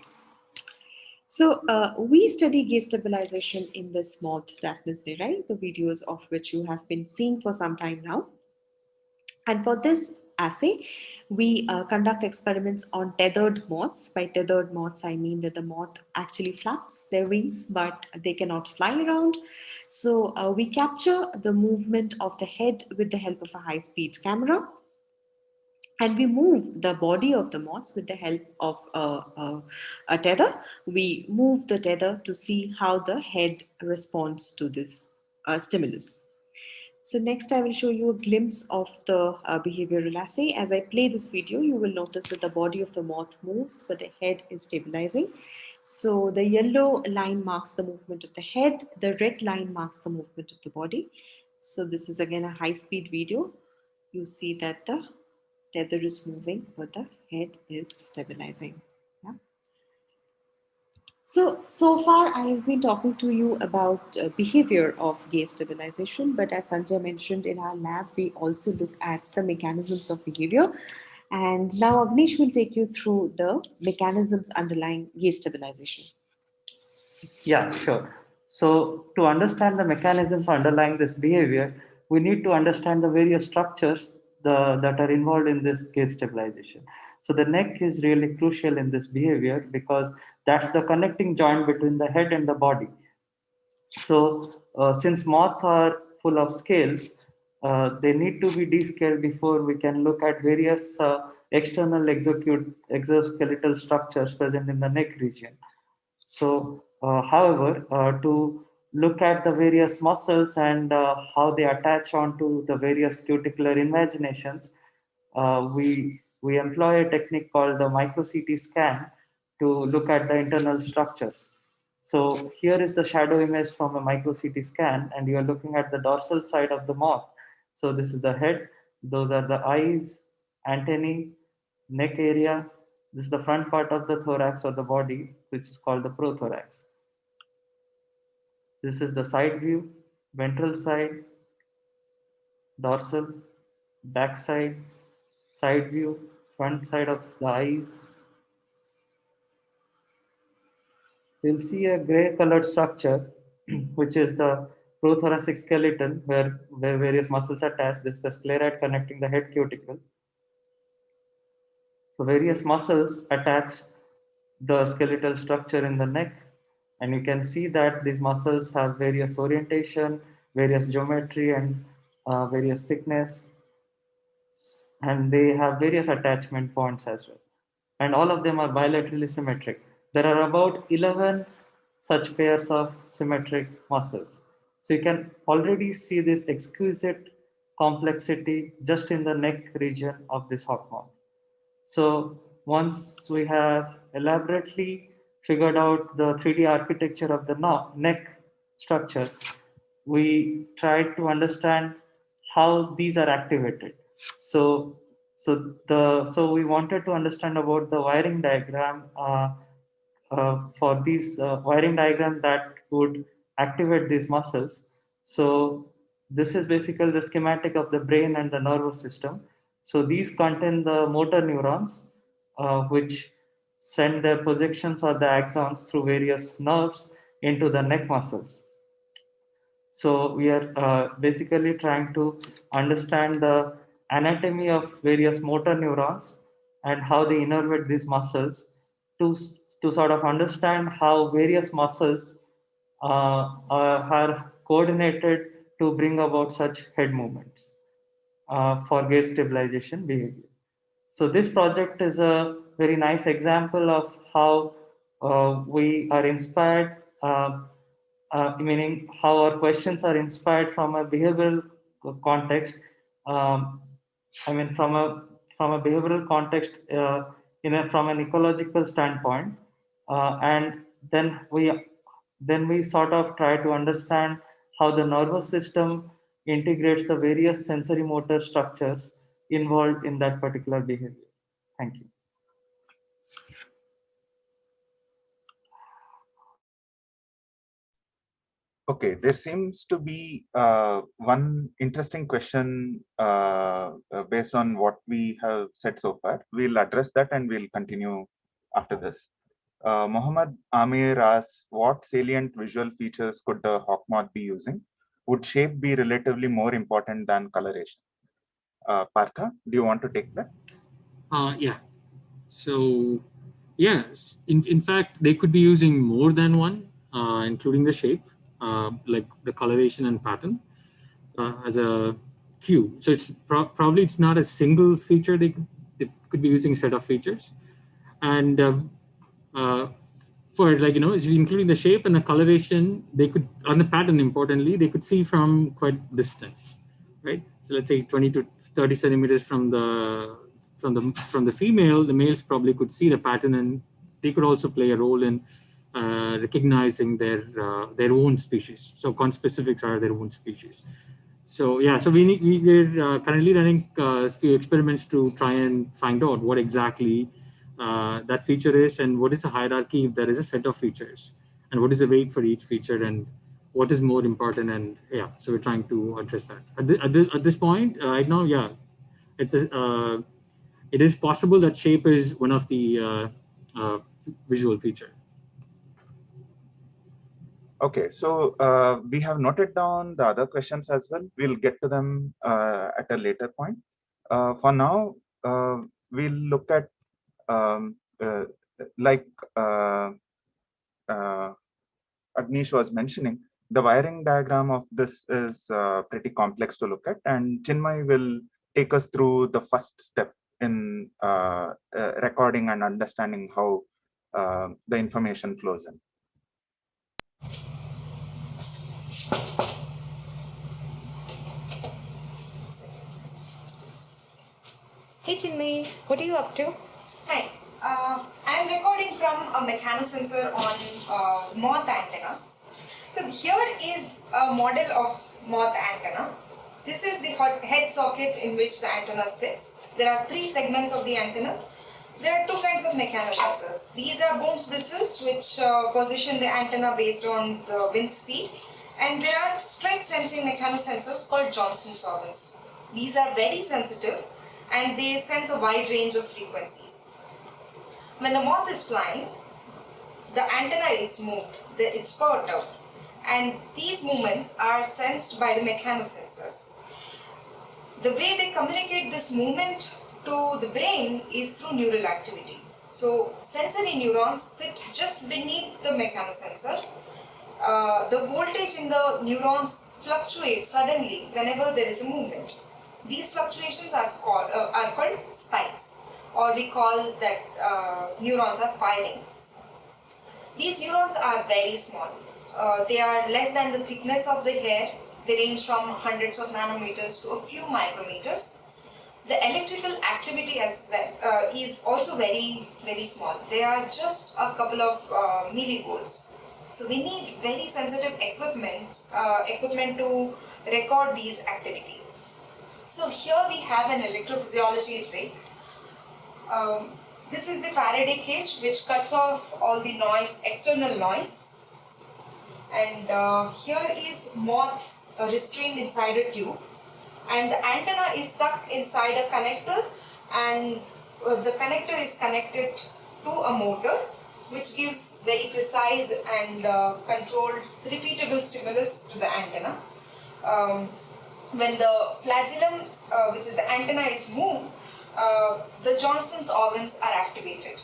So we study gaze stabilization in this moth Daphnis nerii, the videos of which you have been seeing for some time now. And for this assay, we conduct experiments on tethered moths. By tethered moths, I mean that the moth actually flaps their wings, but they cannot fly around. So we capture the movement of the head with the help of a high-speed camera, and we move the body of the moths with the help of a tether. We move the tether to see how the head responds to this stimulus. So next I will show you a glimpse of the behavioral assay. As I play this video, you will notice that the body of the moth moves, but the head is stabilizing. So the yellow line marks the movement of the head, the red line marks the movement of the body. So this is again a high-speed video. You see that the tether is moving, but the head is stabilizing. Yeah. So far I have been talking to you about behavior of gaze stabilization, but as Sanjay mentioned, in our lab, we also look at the mechanisms of behavior. And now Agnish will take you through the mechanisms underlying gaze stabilization. Yeah, sure. So to understand the mechanisms underlying this behavior, we need to understand the various structures that are involved in this gaze stabilization. So the neck is really crucial in this behavior because that's the connecting joint between the head and the body. So since moths are full of scales, they need to be descaled before we can look at various external exoskeletal structures present in the neck region. So, however, to look at the various muscles and how they attach onto the various cuticular invaginations, we employ a technique called the micro CT scan to look at the internal structures. So here is the shadow image from a micro CT scan, and you are looking at the dorsal side of the moth. So this is the head, those are the eyes, antennae, neck area. This is the front part of the thorax or the body, which is called the prothorax. This is the side view, ventral side, dorsal, back side view, front side of the eyes. You'll see a gray colored structure, which is the prothoracic skeleton, where various muscles attach. This is the scleroid connecting the head cuticle. So various muscles attach the skeletal structure in the neck, and you can see that these muscles have various orientation, various geometry, and various thickness, and they have various attachment points as well. And all of them are bilaterally symmetric. There are about 11 such pairs of symmetric muscles. So you can already see this exquisite complexity just in the neck region of this hawk moth. So once we have elaborately figured out the 3D architecture of the neck structure, we tried to understand how these are activated. So we wanted to understand about the wiring diagram for these wiring diagram that would activate these muscles. So this is basically the schematic of the brain and the nervous system. So these contain the motor neurons, which send their projections or the axons through various nerves into the neck muscles. So we are basically trying to understand the anatomy of various motor neurons and how they innervate these muscles to sort of understand how various muscles are coordinated to bring about such head movements for gait stabilization behavior. So this project is a very nice example of how we are inspired, meaning how our questions are inspired from a behavioral context. I mean, from a behavioral context, from an ecological standpoint, and then we sort of try to understand how the nervous system integrates the various sensory motor structures involved in that particular behavior. Thank you. Okay, there seems to be one interesting question based on what we have said so far. We'll address that and we'll continue after this. Mohammad Amir asks, what salient visual features could the hawk moth be using? Would shape be relatively more important than coloration? Partha, do you want to take that? Yeah. So, yeah, in fact, they could be using more than one, including the shape, like the coloration and pattern as a cue. So it's probably it's not a single feature. They could be using a set of features, and for like including the shape and the coloration, they could on the pattern. Importantly, they could see from quite distance, right? So let's say 20 to 30 centimeters from the female, the males probably could see the pattern, and they could also play a role in recognizing their own species. So conspecifics are their own species. So yeah, so we're currently running a few experiments to try and find out what exactly that feature is, and what is the hierarchy if there is a set of features, and what is the weight for each feature, and what is more important. And yeah, so we're trying to address that at this point right now. Yeah, it is possible that shape is one of the visual feature. Okay, so we have noted down the other questions as well. We'll get to them at a later point. For now, we'll look at like Agnish was mentioning, the wiring diagram of this is pretty complex to look at, and Chinmay will take us through the first step in recording and understanding how the information flows in. Hey Chinmay, what are you up to? Hi, I'm recording from a mechanosensor on Moth Antenna. So here is a model of Moth Antenna. This is the head socket in which the antenna sits. There are 3 segments of the antenna. There are 2 kinds of mechanosensors. These are Boone's bristles, which position the antenna based on the wind speed. And there are strength sensing mechanosensors called Johnson's organs. These are very sensitive and they sense a wide range of frequencies. When the moth is flying, the antenna is moved, it's powered out, and these movements are sensed by the mechanosensors. The way they communicate this movement to the brain is through neural activity. So sensory neurons sit just beneath the mechanosensor. The voltage in the neurons fluctuates suddenly whenever there is a movement. These fluctuations are called spikes, or we call that neurons are firing. These neurons are very small. They are less than the thickness of the hair. They range from hundreds of nanometers to a few micrometers. the electrical activity as well is also very, very small. They are just a couple of millivolts. So we need very sensitive equipment to record these activity. So here we have an electrophysiology rig. This is the Faraday cage which cuts off all the noise, external noise. And here is moth restrained inside a tube. And the antenna is stuck inside a connector, and the connector is connected to a motor which gives very precise and controlled repeatable stimulus to the antenna. When the flagellum, which is the antenna, is moved, the Johnston's organs are activated.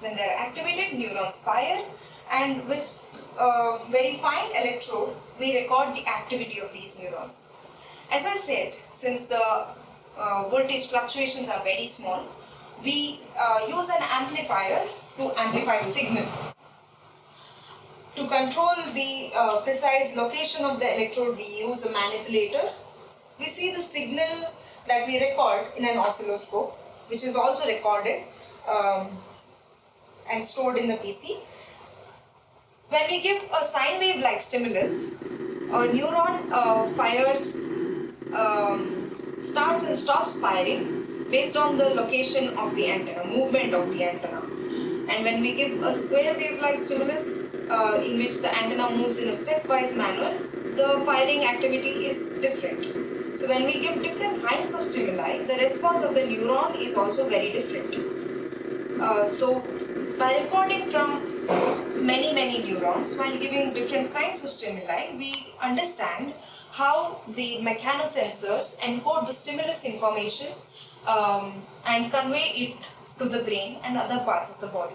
When they are activated, neurons fire, and with very fine electrode, we record the activity of these neurons. As I said, since the voltage fluctuations are very small, we use an amplifier to amplify the signal. To control the precise location of the electrode, we use a manipulator. We see the signal that we record in an oscilloscope, which is also recorded and stored in the PC. When we give a sine wave like stimulus, a neuron fires, starts and stops firing based on the location of the antenna, movement of the antenna. And when we give a square wave like stimulus in which the antenna moves in a stepwise manner, the firing activity is different. So when we give different kinds of stimuli, the response of the neuron is also very different. So by recording from many neurons while giving different kinds of stimuli, we understand how the mechanosensors encode the stimulus information and convey it to the brain and other parts of the body.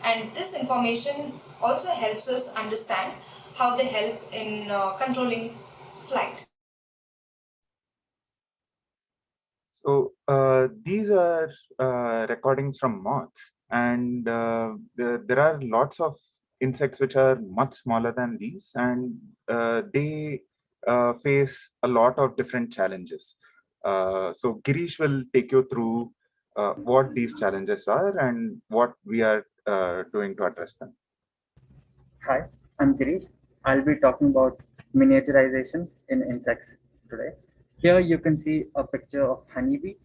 And this information also helps us understand how they help in controlling flight. So these are recordings from moths, and there are lots of insects which are much smaller than these, and they face a lot of different challenges. So Girish will take you through what these challenges are and what we are doing to address them. Hi, I'm Girish. I'll be talking about miniaturization in insects today. Here you can see a picture of honeybee,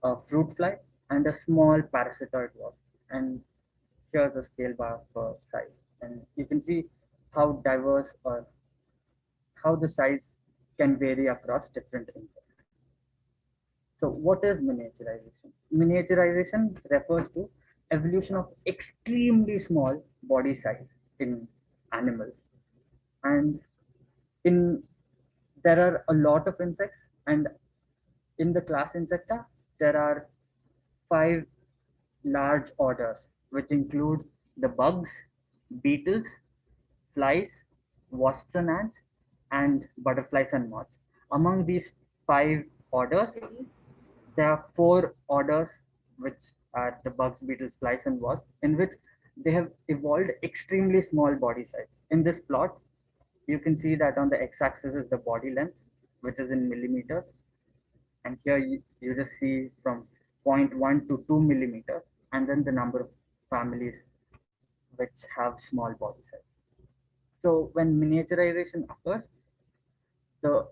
a fruit fly, and a small parasitoid wasp. And here's a scale bar for size. And you can see how diverse or how the size can vary across different insects. So what is miniaturization? Miniaturization refers to evolution of extremely small body size in animals. And in there are a lot of insects, and in the class Insecta, there are 5 large orders, which include the bugs, beetles, flies, wasps and ants, and butterflies and moths. Among these 5 orders, there are 4 orders, which are the bugs, beetles, flies, and wasps, in which they have evolved extremely small body size. In this plot, you can see that on the x-axis is the body length, which is in millimeters. And here you just see from 0.1 to 2 millimeters, and then the number of families which have small body size. So when miniaturization occurs, the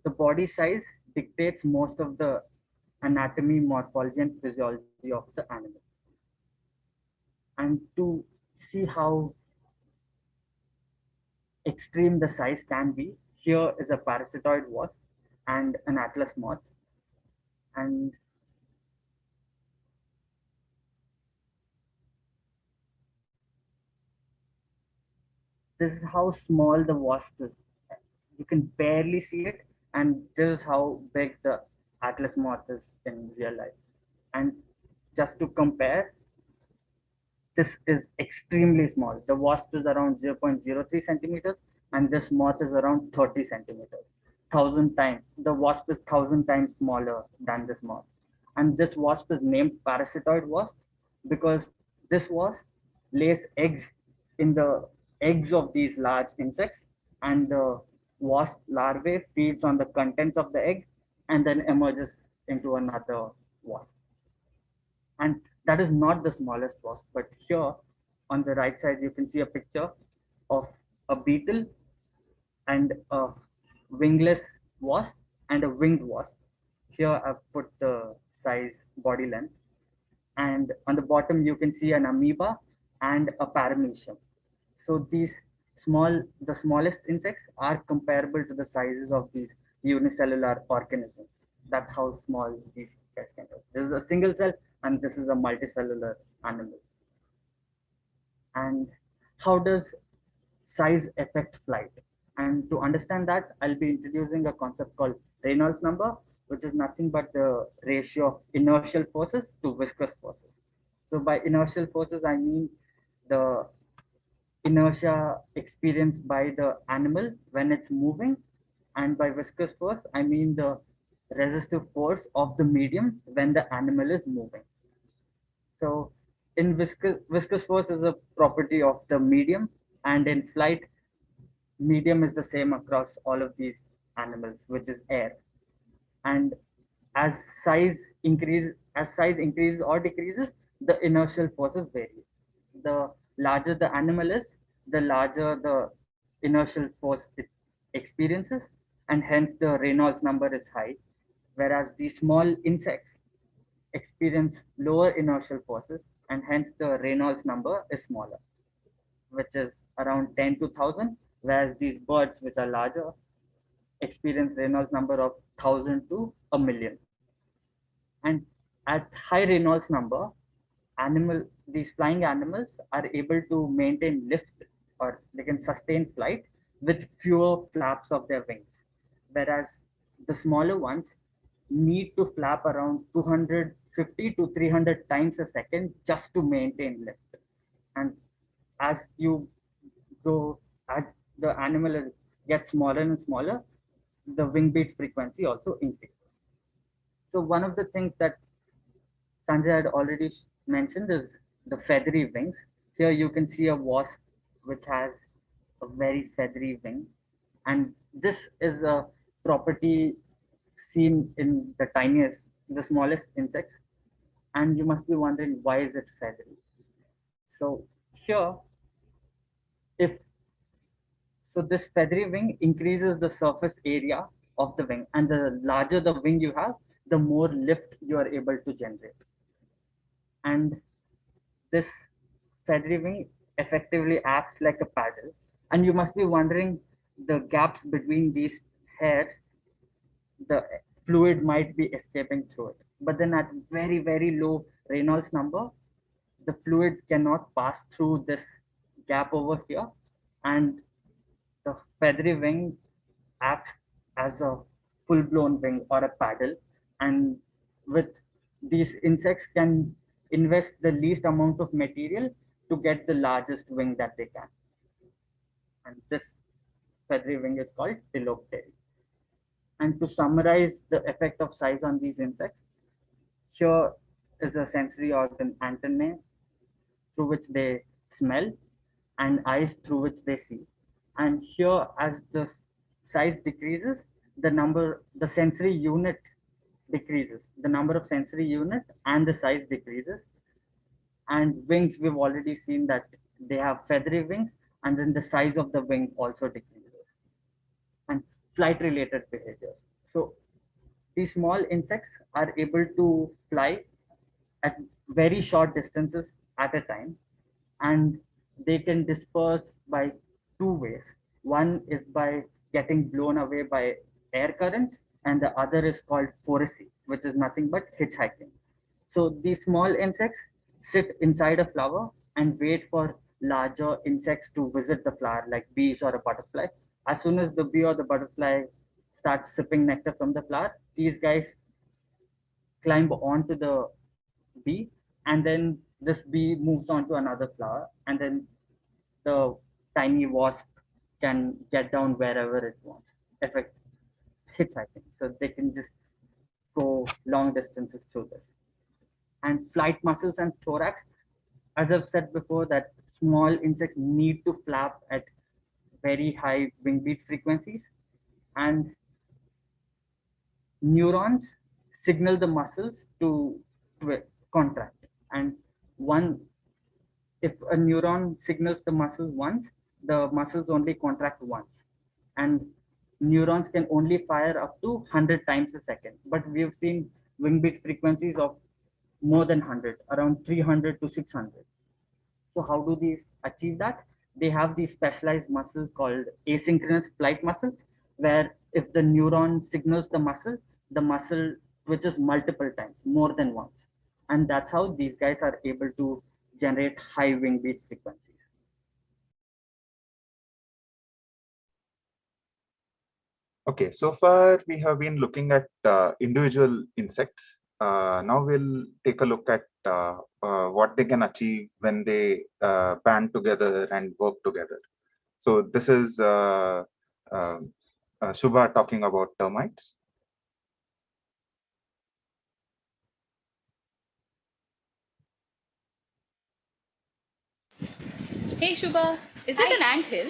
the body size dictates most of the anatomy, morphology, and physiology of the animal. And to see how extreme the size can be, here is a parasitoid wasp and an atlas moth. And this is how small the wasp is. You can barely see it, and this is how big the atlas moth is in real life. And just to compare, this is extremely small. The wasp is around 0.03 centimeters, and this moth is around 30 centimeters. 1,000 times. The wasp is 1,000 times smaller than this moth. And this wasp is named parasitoid wasp because this wasp lays eggs in the eggs of these large insects, and the wasp larvae feeds on the contents of the egg and then emerges into another wasp. And that is not the smallest wasp, but here on the right side, you can see a picture of a beetle and a wingless wasp and a winged wasp. Here I've put the size, body length, and on the bottom you can see an amoeba and a paramecium. So these the smallest insects are comparable to the sizes of these unicellular organisms. That's how small these guys can be. This is a single cell and this is a multicellular animal. And how does size affect flight? And to understand that, I'll be introducing a concept called Reynolds number, which is nothing but the ratio of inertial forces to viscous forces. So by inertial forces, I mean the inertia experienced by the animal when it's moving, and by viscous force, I mean the resistive force of the medium when the animal is moving. So in viscous force is a property of the medium, and in flight, medium is the same across all of these animals, which is air. And as size increases or decreases, the inertial forces vary. The larger the animal is, the larger the inertial force it experiences, and hence the Reynolds number is high. Whereas the small insects experience lower inertial forces, and hence the Reynolds number is smaller, which is around 10 to 1000, whereas these birds, which are larger, experience Reynolds number of 1000 to a million. And at high Reynolds number, these flying animals are able to maintain lift, or they can sustain flight with fewer flaps of their wings. Whereas the smaller ones need to flap around 250 to 300 times a second just to maintain lift. And as you go, as the animal gets smaller and smaller, the wing beat frequency also increases. So one of the things that Sanjay had already mentioned is the feathery wings. Here you can see a wasp which has a very feathery wing, and this is a property seen in the smallest insects. And you must be wondering, why is it feathery? So here, if so, this feathery wing increases the surface area of the wing, and the larger the wing you have, the more lift you are able to generate. And this feathery wing effectively acts like a paddle. And you must be wondering, the gaps between these hairs, the fluid might be escaping through it. But then at very, very low Reynolds number, the fluid cannot pass through this gap over here, and the feathery wing acts as a full-blown wing or a paddle, and with these insects can invest the least amount of material to get the largest wing that they can. And this feathery wing is called Tilopteri. And to summarize the effect of size on these insects, here is a sensory organ, antennae, through which they smell, and eyes through which they see. And here, as the size decreases, the sensory unit decreases. The number of sensory unit and the size decreases. And wings, we've already seen that they have feathery wings, and then the size of the wing also decreases. And flight related behaviors. So these small insects are able to fly at very short distances at a time, and they can disperse by two ways. One is by getting blown away by air currents, and the other is called foracy, which is nothing but hitchhiking. So these small insects sit inside a flower and wait for larger insects to visit the flower, like bees or a butterfly. As soon as the bee or the butterfly starts sipping nectar from the flower, these guys climb onto the bee, and then this bee moves on to another flower, and then the tiny wasp can get down wherever it wants. Effect hitchhiking. So they can just go long distances through this. And flight muscles and thorax, as I've said before, that small insects need to flap at very high wing beat frequencies, and neurons signal the muscles to contract. And one, if a neuron signals the muscles once, the muscles only contract once. And neurons can only fire up to 100 times a second. But we've seen wing beat frequencies of more than 100, around 300 to 600. So how do these achieve that? They have these specialized muscles called asynchronous flight muscles, where if the neuron signals the muscle twitches multiple times, more than once. And that's how these guys are able to generate high wing beat frequencies. Okay, so far we have been looking at individual insects. Now we'll take a look at what they can achieve when they band together and work together. So this is Shubha talking about termites. Hey Shubha, is it an ant hill?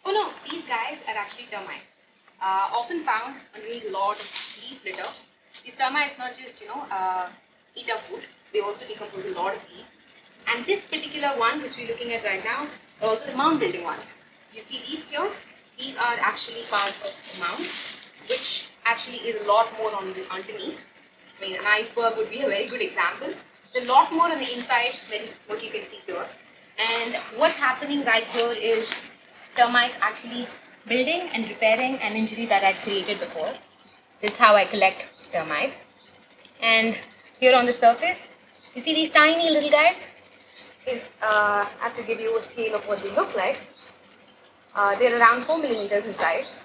Oh no, these guys are actually termites. Often found underneath a lot of leaf litter. These termites not just eat up wood, they also decompose a lot of leaves. And this particular one, which we're looking at right now, are also the mound building ones. You see these here? These are actually parts of the mound, which actually is a lot more on the underneath. I mean, an iceberg would be a very good example. There's a lot more on the inside than what you can see here. And what's happening right here is termites actually building and repairing an injury that I'd created before. That's how I collect termites. And here on the surface, you see these tiny little guys? If I have to give you a scale of what they look like, they're around 4 millimeters in size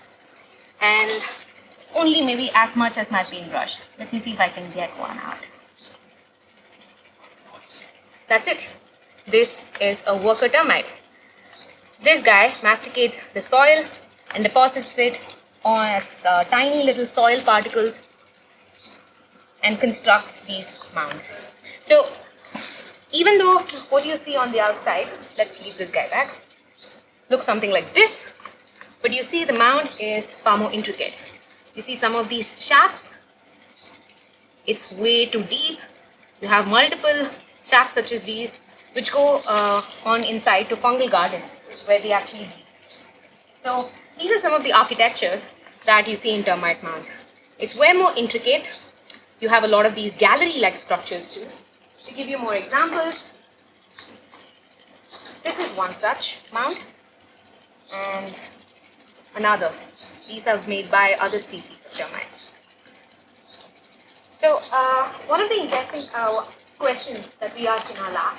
and only maybe as much as my paintbrush. Let me see if I can get one out. That's it. This is a worker termite. This guy masticates the soil and deposits it on as tiny little soil particles and constructs these mounds. So even though what you see on the outside, let's leave this guy back, looks something like this, but you see the mound is far more intricate. You see some of these shafts, it's way too deep. You have multiple shafts such as these which go on inside to fungal gardens where they actually breed. So these are some of the architectures that you see in termite mounds. It's way more intricate. You have a lot of these gallery-like structures too. To give you more examples, this is one such mound and another. These are made by other species of termites. So one of the interesting questions that we ask in our lab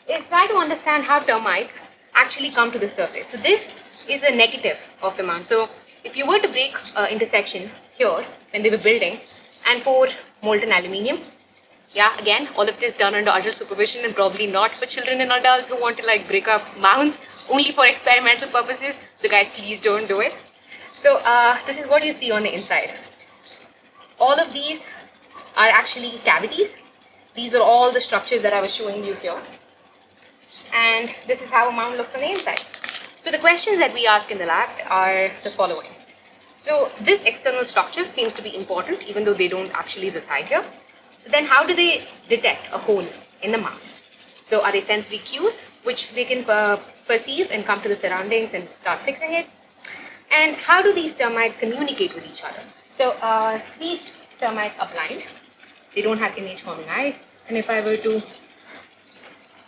is try to understand how termites actually come to the surface. So this is a negative of the mound. So if you were to break intersection here when they were building and pour molten aluminium, yeah, again, all of this done under adult supervision and probably not for children and adults who want to like break up mounds, only for experimental purposes. So guys, please don't do it. So this is what you see on the inside. All of these are actually cavities. These are all the structures that I was showing you here. And this is how a mound looks on the inside. So the questions that we ask in the lab are the following. So this external structure seems to be important even though they don't actually reside here. So then how do they detect a hole in the mound? So are they sensory cues which they can perceive and come to the surroundings and start fixing it? And how do these termites communicate with each other? So these termites are blind. They don't have image forming eyes. And if I were to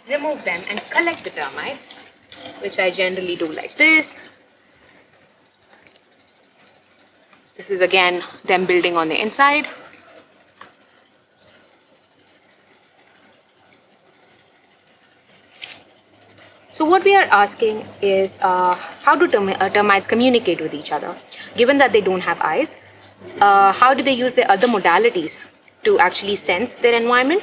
remove them and collect the termites, which I generally do like this. This is again them building on the inside. So what we are asking is how do termites communicate with each other? Given that they don't have eyes, how do they use their other modalities to actually sense their environment,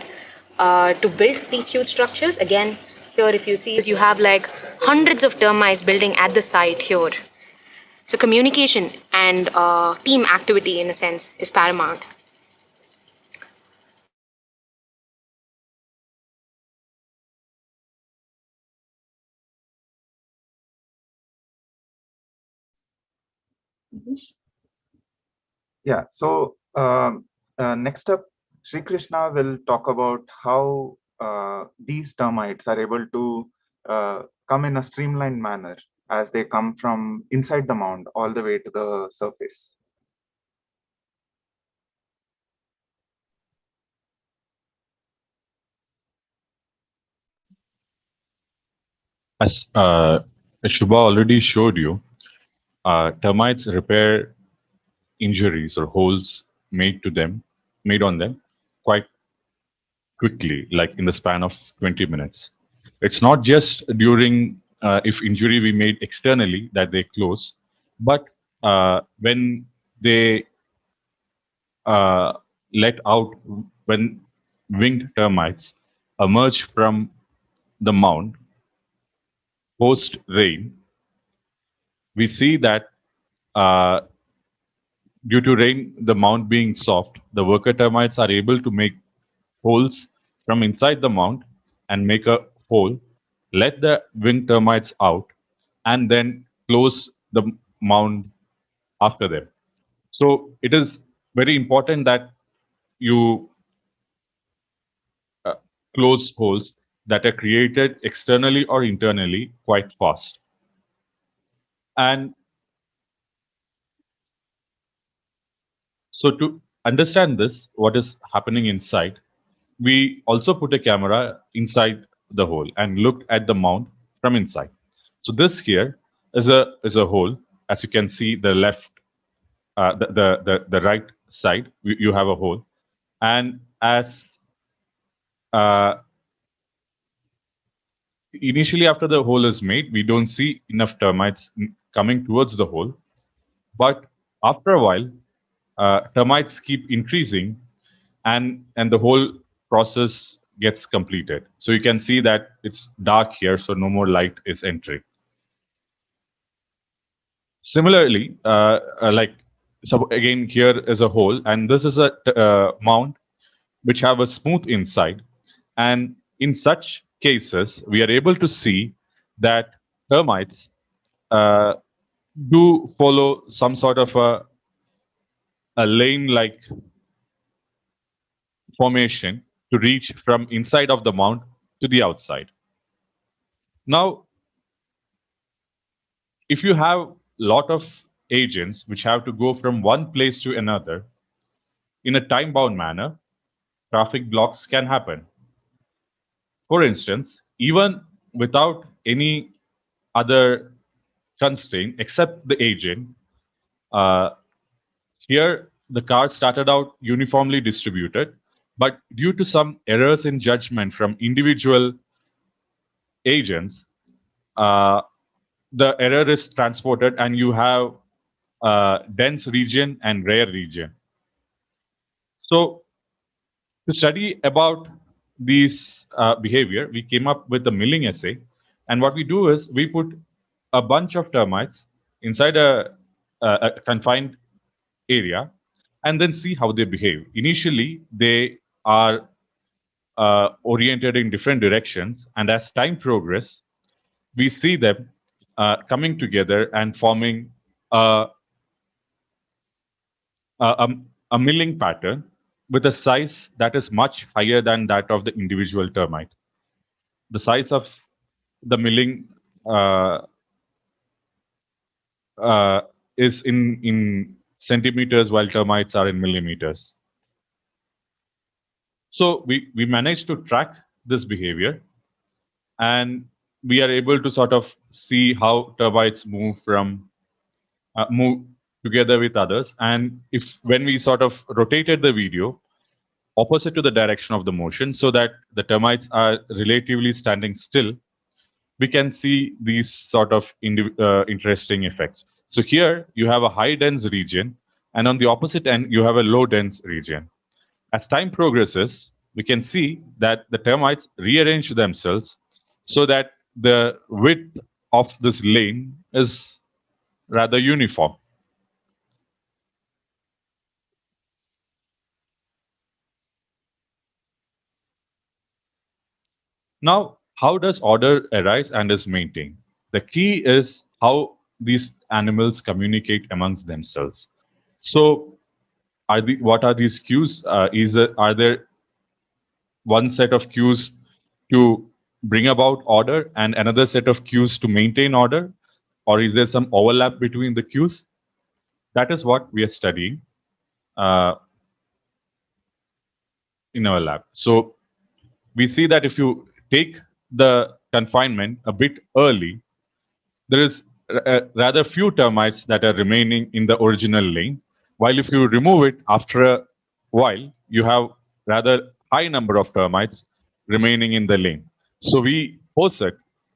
to build these huge structures? Again, here if you see, you have like hundreds of termites building at the site here. So communication and team activity in a sense is paramount. Yeah, so next up, Sri Krishna will talk about how these termites are able to come in a streamlined manner as they come from inside the mound all the way to the surface. As Shubha already showed you, termites repair injuries or holes made on them, quite quickly, like in the span of 20 minutes. It's not just during if injury we made externally that they close, but when they uh, let out, when winged termites emerge from the mound post rain, we see that uh, due to rain, the mound being soft, the worker termites are able to make holes from inside the mound and make a hole, let the winged termites out, and then close the mound after them. So it is very important that you uh, close holes that are created externally or internally quite fast. And so to understand this, what is happening inside, we also put a camera inside the hole and looked at the mount from inside. So this here is a hole. As you can see, the left, the right side, you have a hole, and as uh, initially after the hole is made, we don't see enough termites coming towards the hole, but after a while, termites keep increasing, and the whole process gets completed. So you can see that it's dark here, so no more light is entering. Similarly, like so again here is a hole, and this is a mound which have a smooth inside, and in such cases we are able to see that termites uh, do follow some sort of a lane-like formation to reach from inside of the mound to the outside. Now, if you have lot of agents which have to go from one place to another in a time-bound manner, traffic blocks can happen. For instance, even without any other constraint except the agent, uh, here the cars started out uniformly distributed, but due to some errors in judgment from individual agents, uh, the error is transported and you have dense region and rare region. So to study about these behavior, we came up with a milling assay. And what we do is we put a bunch of termites inside a confined area and then see how they behave. Initially, they are oriented in different directions. And as time progresses, we see them coming together and forming a, a, a milling pattern with a size that is much higher than that of the individual termite. The size of the milling uh, is in centimeters, while termites are in millimeters. So we managed to track this behavior, and we are able to sort of see how termites move together with others. And if when we sort of rotated the video opposite to the direction of the motion, so that the termites are relatively standing still, we can see these sort of interesting effects. So here you have a high dense region, and on the opposite end you have a low dense region. As time progresses, we can see that the termites rearrange themselves so that the width of this lane is rather uniform. Now, how does order arise and is maintained? The key is how these animals communicate amongst themselves. So what are these cues? Are there one set of cues to bring about order and another set of cues to maintain order, or is there some overlap between the cues? That is what we are studying uh, in our lab. So we see that if you take the confinement a bit early, there is rather few termites that are remaining in the original lane, while if you remove it after a while, you have rather high number of termites remaining in the lane. So we posit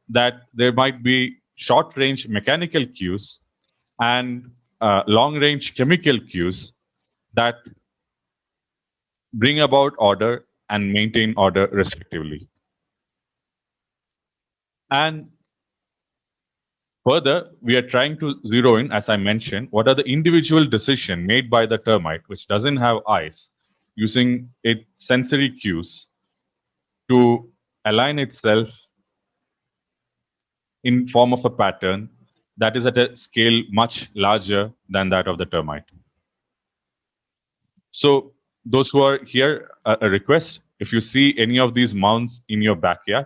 that there might be short range mechanical cues and long range chemical cues that bring about order and maintain order respectively. And further, we are trying to zero in, as I mentioned, what are the individual decision made by the termite, which doesn't have eyes, using its sensory cues to align itself in form of a pattern that is at a scale much larger than that of the termite. So those who are here, a request, if you see any of these mounds in your backyard,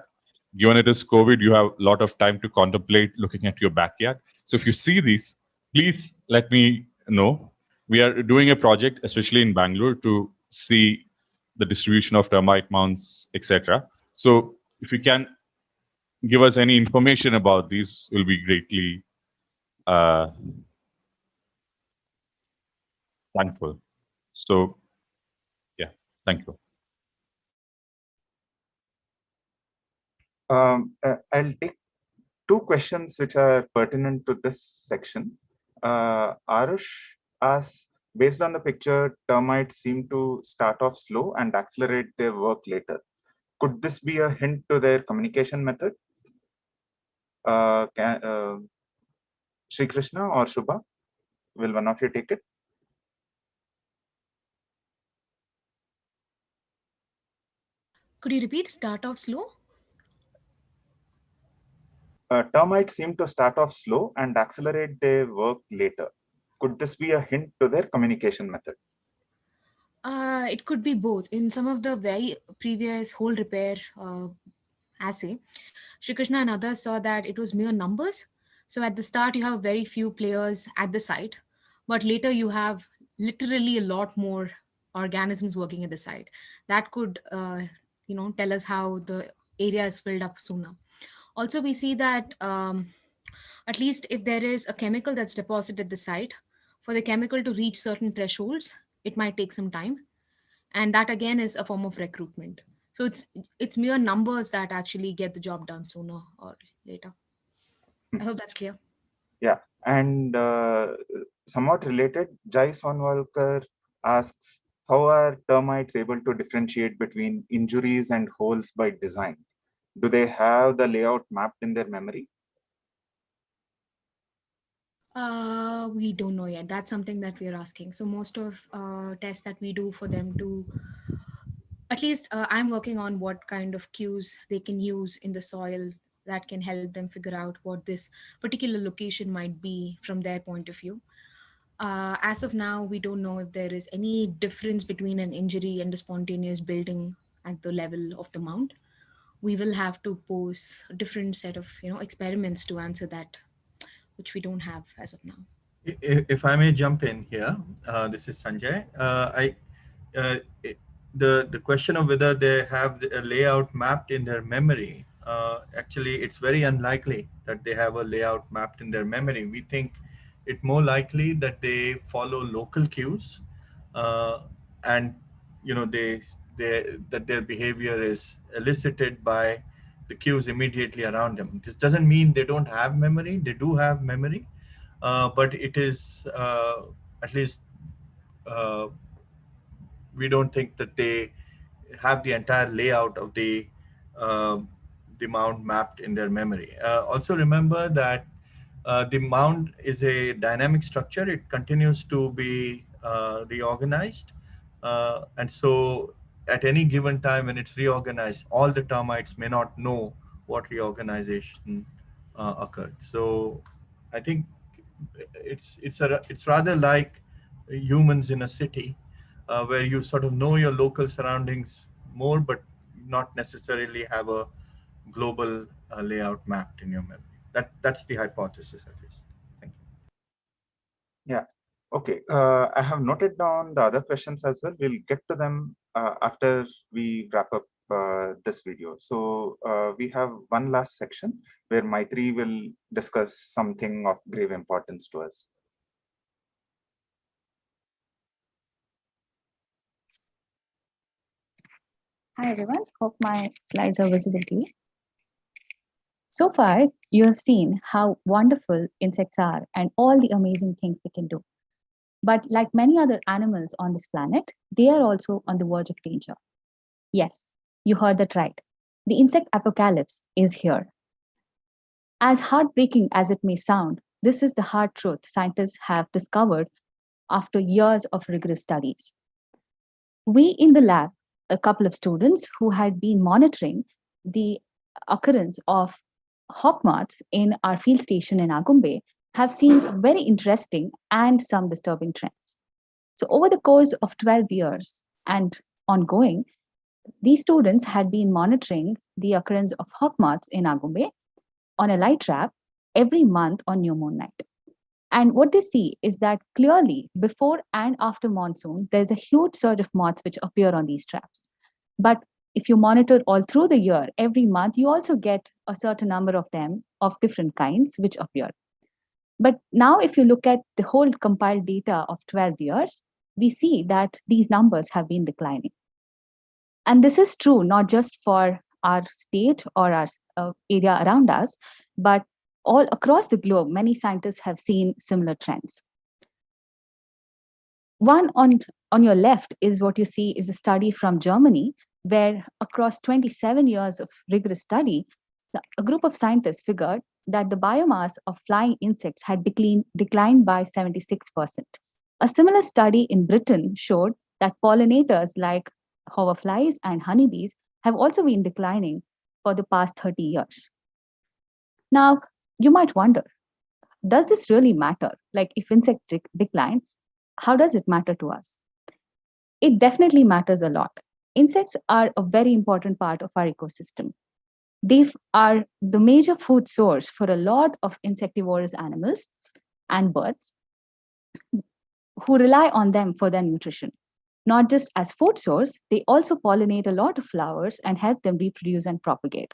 given it is COVID, you have a lot of time to contemplate looking at your backyard. So if you see these, please let me know. We are doing a project, especially in Bangalore, to see the distribution of termite mounds, etc. So if you can give us any information about these, will be greatly uh, thankful. So yeah, thank you. I'll take two questions which are pertinent to this section. Arush asks, based on the picture, termites seem to start off slow and accelerate their work later. Could this be a hint to their communication method? Sri Krishna or Shubha, will one of you take it? Could you repeat? Start off slow? Termites seem to start off slow and accelerate their work later. Could this be a hint to their communication method? It could be both. In some of the very previous whole repair assay, Shri Krishna and others saw that it was mere numbers. So at the start, you have very few players at the site, but later you have literally a lot more organisms working at the site. That could, tell us how the area is filled up sooner. Also, we see that at least if there is a chemical that's deposited at the site, for the chemical to reach certain thresholds, it might take some time, and that again is a form of recruitment. So it's mere numbers that actually get the job done sooner or later. I hope that's clear. Yeah, and somewhat related, Jai Sonwalkar asks, how are termites able to differentiate between injuries and holes by design? Do they have the layout mapped in their memory? We don't know yet. That's something that we're asking. So most of tests that we do for them to, at least I'm working on what kind of cues they can use in the soil that can help them figure out what this particular location might be from their point of view. As of now, we don't know if there is any difference between an injury and a spontaneous building at the level of the mound. We will have to pose a different set of experiments to answer that, which we don't have as of now. If I may jump in here, this is Sanjay. Uh, it- the question of whether they have a layout mapped in their memory, actually, it's very unlikely that they have a layout mapped in their memory. We think it more likely that they follow local cues, uh, and they that their behavior is elicited by the cues immediately around them. This doesn't mean they don't have memory. They do have memory, but it is at least uh, we don't think that they have the entire layout of uh, the mound mapped in their memory. Also remember that the mound is a dynamic structure. It continues to be reorganized. And so at any given time when it's reorganized, all the termites may not know what reorganization occurred. So I think it's rather like humans in a city. where you sort of know your local surroundings more, but not necessarily have a global layout mapped in your memory. That's the hypothesis, at least. Thank you. Yeah. Okay. I have noted down the other questions as well. We'll get to them after we wrap up this video. So we have one last section where Maitri will discuss something of grave importance to us. Hi everyone, hope my slides are visible to you. So far, you have seen how wonderful insects are and all the amazing things they can do. But like many other animals on this planet, they are also on the verge of danger. Yes, you heard that right. The insect apocalypse is here. As heartbreaking as it may sound, this is the hard truth scientists have discovered after years of rigorous studies. We in the lab, a couple of students who had been monitoring the occurrence of hawk moths in our field station in Agumbe, have seen very interesting and some disturbing trends. So over the course of 12 years and ongoing, these students had been monitoring the occurrence of hawk moths in Agumbe on a light trap every month on new moon night. And what they see is that clearly before and after monsoon, there's a huge surge of moths which appear on these traps. But if you monitor all through the year, every month, you also get a certain number of them of different kinds which appear. But now, if you look at the whole compiled data of 12 years, we see that these numbers have been declining. And this is true not just for our state or our area around us, but all across the globe, many scientists have seen similar trends. One on your left is what you see is a study from Germany, where across 27 years of rigorous study, a group of scientists figured that the biomass of flying insects had declined by 76%. A similar study in Britain showed that pollinators like hoverflies and honeybees have also been declining for the past 30 years. Now, you might wonder, does this really matter? Like if insects decline, how does it matter to us? It definitely matters a lot. Insects are a very important part of our ecosystem. They are the major food source for a lot of insectivorous animals and birds who rely on them for their nutrition. Not just as food source, they also pollinate a lot of flowers and help them reproduce and propagate.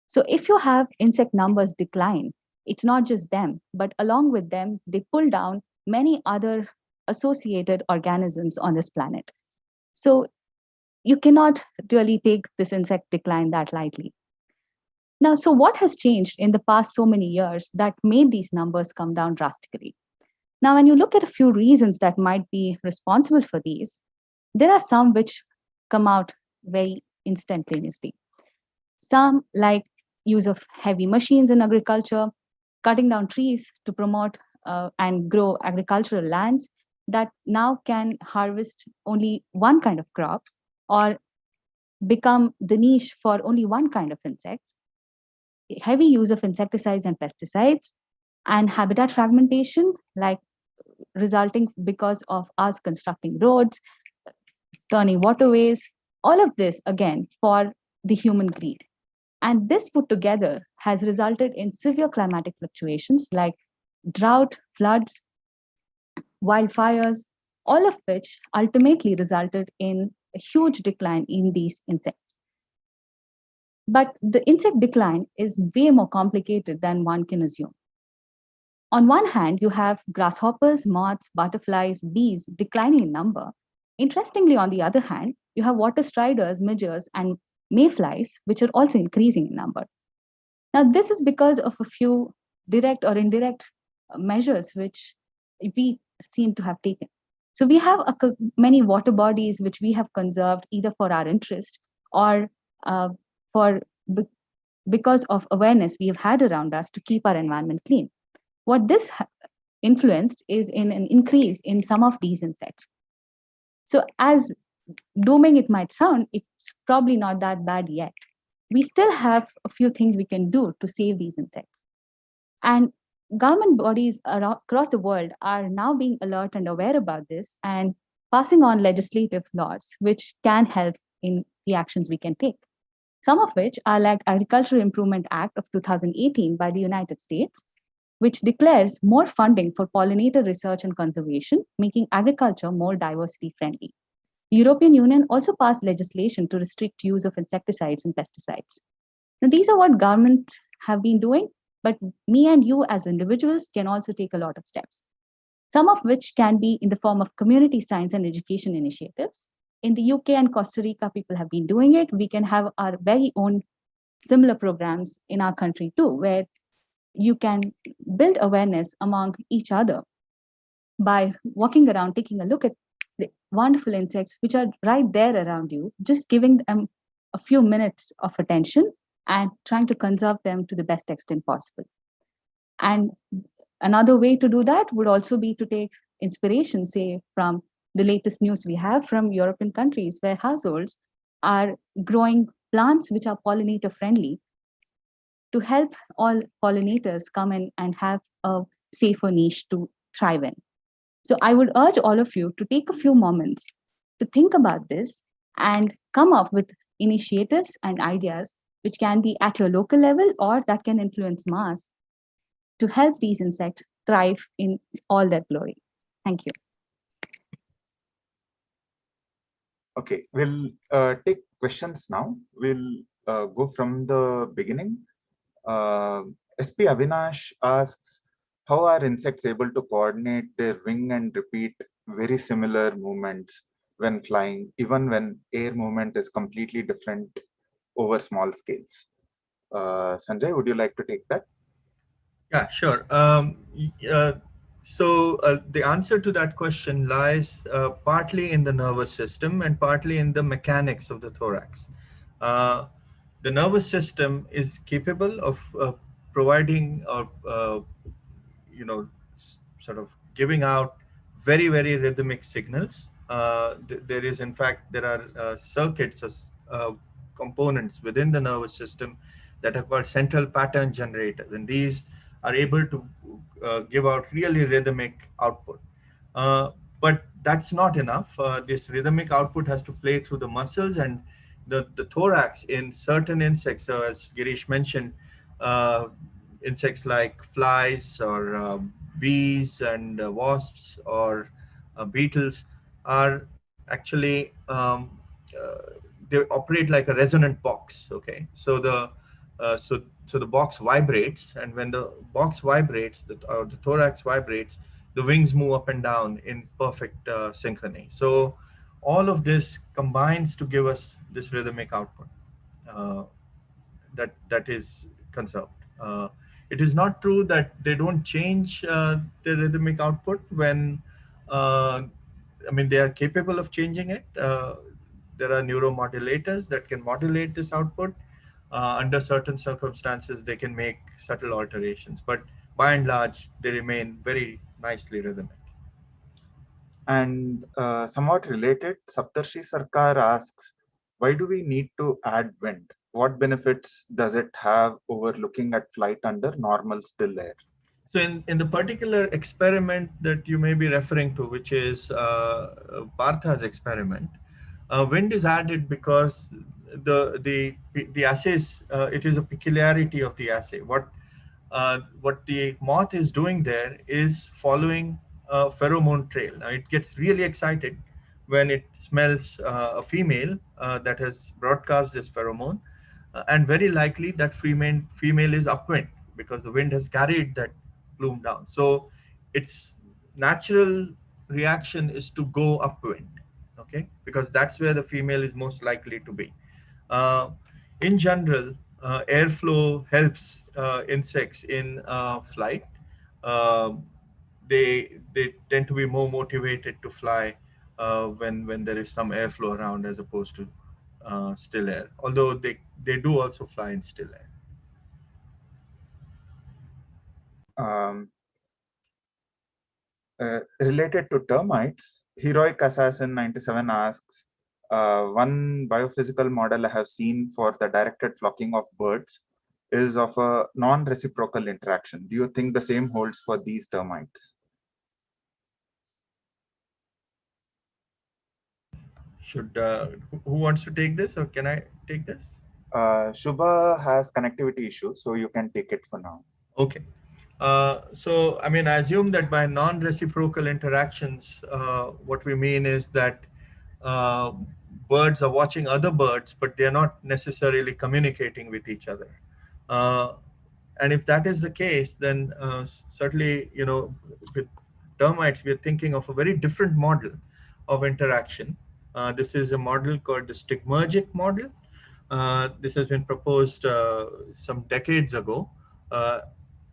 So if you have insect numbers decline, it's not just them, but along with them, they pull down many other associated organisms on this planet. So you cannot really take this insect decline that lightly. Now, so what has changed in the past so many years that made these numbers come down drastically? Now, when you look at a few reasons that might be responsible for these, there are some which come out very instantaneously. Some like use of heavy machines in agriculture, cutting down trees to promote and grow agricultural lands that now can harvest only one kind of crops or become the niche for only one kind of insects. Heavy use of insecticides and pesticides, and habitat fragmentation, like resulting because of us constructing roads, turning waterways, all of this again for the human greed. And this put together has resulted in severe climatic fluctuations like drought, floods, wildfires, all of which ultimately resulted in a huge decline in these insects. But the insect decline is way more complicated than one can assume. On one hand, you have grasshoppers, moths, butterflies, bees declining in number. Interestingly, on the other hand, you have water striders, midges, and mayflies, which are also increasing in number. Now, this is because of a few direct or indirect measures which we seem to have taken. So we have many water bodies which we have conserved either for our interest or for because of awareness we have had around us to keep our environment clean. What this influenced is in an increase in some of these insects. So as dooming it might sound, it's probably not that bad yet. We still have a few things we can do to save these insects. And government bodies across the world are now being alert and aware about this and passing on legislative laws which can help in the actions we can take. Some of which are like Agricultural Improvement Act of 2018 by the United States, which declares more funding for pollinator research and conservation, making agriculture more diversity friendly. The European Union also passed legislation to restrict use of insecticides and pesticides. Now, these are what governments have been doing, but me and you as individuals can also take a lot of steps, some of which can be in the form of community science and education initiatives. In the UK and Costa Rica, people have been doing it. We can have our very own similar programs in our country too, where you can build awareness among each other by walking around, taking a look at the wonderful insects which are right there around you, just giving them a few minutes of attention and trying to conserve them to the best extent possible. And another way to do that would also be to take inspiration, say, from the latest news we have from European countries where households are growing plants which are pollinator friendly to help all pollinators come in and have a safer niche to thrive in. So I would urge all of you to take a few moments to think about this and come up with initiatives and ideas which can be at your local level or that can influence mass to help these insects thrive in all their glory. Thank you. Okay, we'll take questions now. We'll go from the beginning. SP Avinash asks, how are insects able to coordinate their wing and repeat very similar movements when flying, even when air movement is completely different over small scales? Sanjay, would you like to take that? Yeah, sure. The answer to that question lies partly in the nervous system and partly in the mechanics of the thorax. Uh, the nervous system is capable of providing or sort of giving out very, very rhythmic signals. There is, in fact, there are circuits as components within the nervous system that are called central pattern generators, and these are able to give out really rhythmic output. Uh, but that's not enough. This rhythmic output has to play through the muscles and the thorax in certain insects. So as Girish mentioned, uh, insects like flies or bees and wasps or beetles are actually they operate like a resonant box. Okay, so the box vibrates, and when the box vibrates, the thorax vibrates, the wings move up and down in perfect synchrony. So all of this combines to give us this rhythmic output. Uh, that is conserved. It is not true that they don't change the rhythmic output when, I mean, they are capable of changing it. There are neuromodulators that can modulate this output. Under certain circumstances, they can make subtle alterations, but by and large, they remain very nicely rhythmic. And somewhat related, Saptarshi Sarkar asks, why do we need to add wind? What benefits does it have over looking at flight under normal still air? So in the particular experiment that you may be referring to, which is Partha's experiment, wind is added because the assays, it is a peculiarity of the assay. What the moth is doing there is following a pheromone trail. Now it gets really excited when it smells a female that has broadcast this pheromone, and very likely that female is upwind because the wind has carried that plume down. So its natural reaction is to go upwind, okay, because that's where the female is most likely to be. Uh, in general, airflow helps insects in flight. Um they tend to be more motivated to fly when there is some airflow around as opposed to still air. Although they do also fly in still air. Um, Related to termites, Heroic Assassin 97 asks, one biophysical model I have seen for the directed flocking of birds is of a non-reciprocal interaction. Do you think the same holds for these termites? Should who wants to take this, or can I take this? Shubha has connectivity issues, so you can take it for now. Okay. So, I mean, I assume that by non-reciprocal interactions, what we mean is that uh, birds are watching other birds, but they're not necessarily communicating with each other. Uh, and if that is the case, then certainly, with termites, we're thinking of a very different model of interaction. This is a model called the stigmergic model. This has been proposed some decades ago, uh,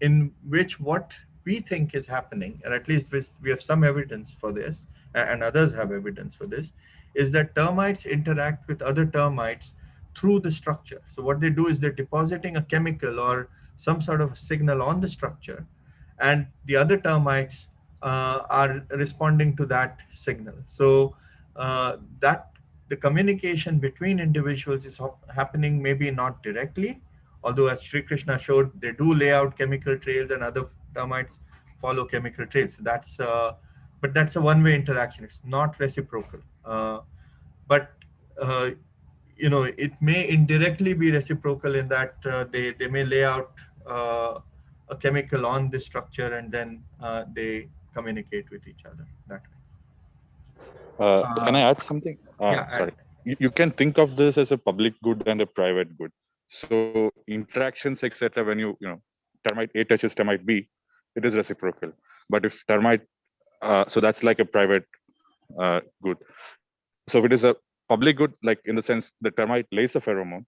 in which what we think is happening, and at least we have some evidence for this, and others have evidence for this, is that termites interact with other termites through the structure. So what they do is they're depositing a chemical or some sort of a signal on the structure, and the other termites are responding to that signal. So that the communication between individuals is happening maybe not directly, although as Sri Krishna showed, they do lay out chemical trails and other termites follow chemical trails. So but that's a one-way interaction. It's not reciprocal. But uh, it may indirectly be reciprocal in that they may lay out a chemical on the structure, and then they communicate with each other that way. Can I add something? Yeah. Sorry. You can think of this as a public good and a private good. So interactions, etc. When termite A touches termite B, it is reciprocal. But if termite, so that's like a private good. So if it is a public good, like in the sense the termite lays a pheromone,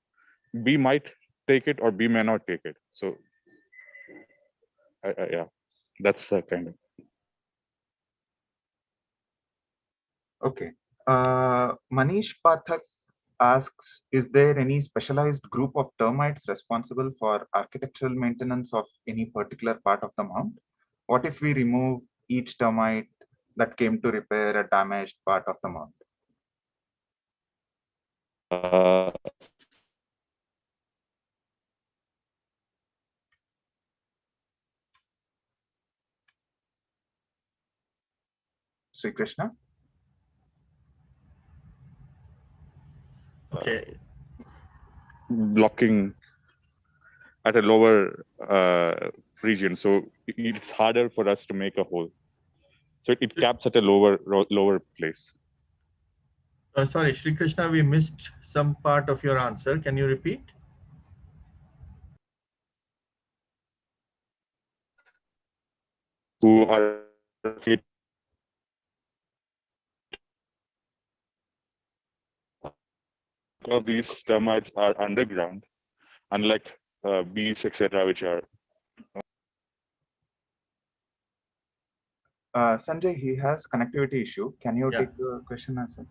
B might take it or B may not take it. So yeah, that's kind of. Okay. Manish Pathak asks, is there any specialized group of termites responsible for architectural maintenance of any particular part of the mound? What if we remove each termite that came to repair a damaged part of the mound? Sri Krishna? Okay. Blocking at a lower region, so it's harder for us to make a hole. So it caps at a lower place. Sorry, Sri Krishna, we missed some part of your answer. Can you repeat? Who are because these termites are underground, unlike bees, etc., which are. Sanjay, he has connectivity issue. Can you take the question answer?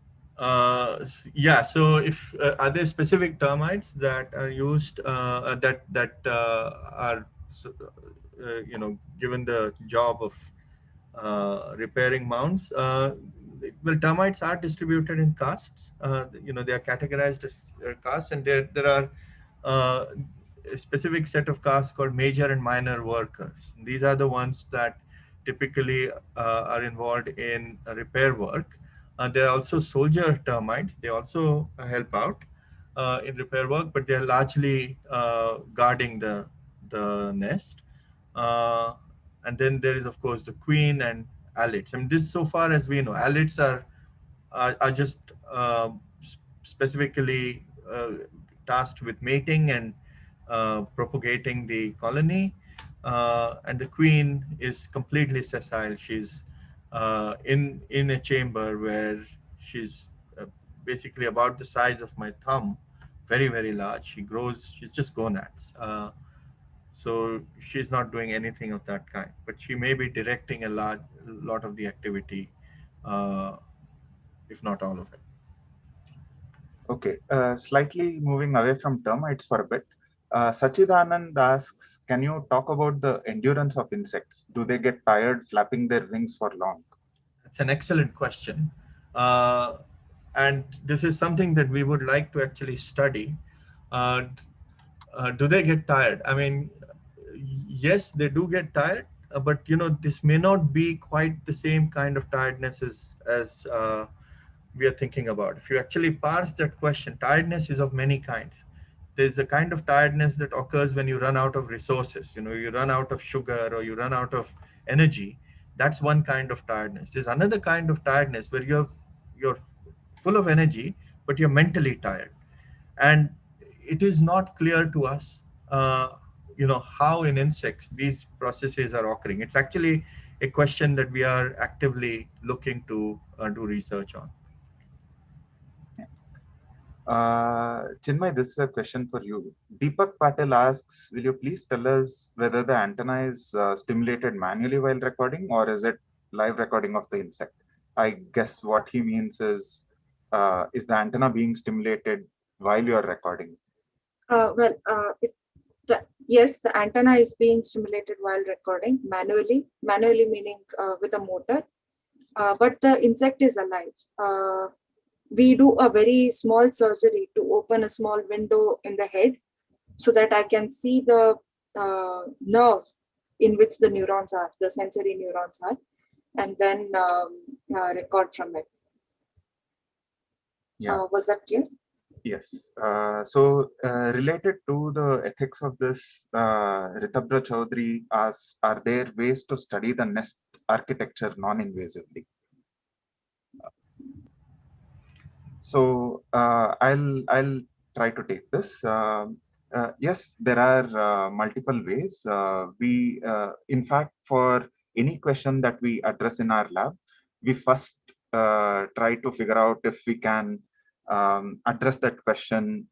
Yeah. So, if are there specific termites that are used that are given the job of repairing mounds? Well, termites are distributed in castes. They are categorized as castes, and there are a specific set of castes called major and minor workers. These are the ones that typically are involved in repair work. There are also soldier termites. They also help out in repair work, but they're largely guarding the nest. And then there is, of course, the queen and alates. I mean, this, so far as we know, alates are just specifically tasked with mating and propagating the colony. And the queen is completely sessile. She's in a chamber where she's basically about the size of my thumb, very, very large. She's just gonads. So she's not doing anything of that kind, but she may be directing a lot of the activity, uh, if not all of it. Okay, slightly moving away from termites for a bit. Sachidanand asks, can you talk about the endurance of insects? Do they get tired flapping their wings for long? It's an excellent question. Uh, and this is something that we would like to actually study. Uh, do they get tired? I mean, yes, they do get tired, but this may not be quite the same kind of tiredness as we are thinking about. If you actually parse that question, tiredness is of many kinds. There's the kind of tiredness that occurs when you run out of resources, you run out of sugar or you run out of energy. That's one kind of tiredness. There's another kind of tiredness where you're full of energy, but you're mentally tired. And it is not clear to us, how in insects these processes are occurring. It's actually a question that we are actively looking to do research on. Chinmay, this is a question for you. Deepak Patel asks, will you please tell us whether the antenna is stimulated manually while recording, or is it live recording of the insect? I guess what he means is the antenna being stimulated while you're recording? Yes, the antenna is being stimulated while recording manually meaning with a motor, but the insect is alive. We do a very small surgery to open a small window in the head so that I can see the nerve in which the neurons are, the sensory neurons are, and then record from it. Yeah. Was that clear? Yes. So related to the ethics of this, Ritabra Chaudhary asks, are there ways to study the nest architecture non-invasively? So I'll try to take this. Yes, there are multiple ways. In fact, for any question that we address in our lab, we first try to figure out if we can address that question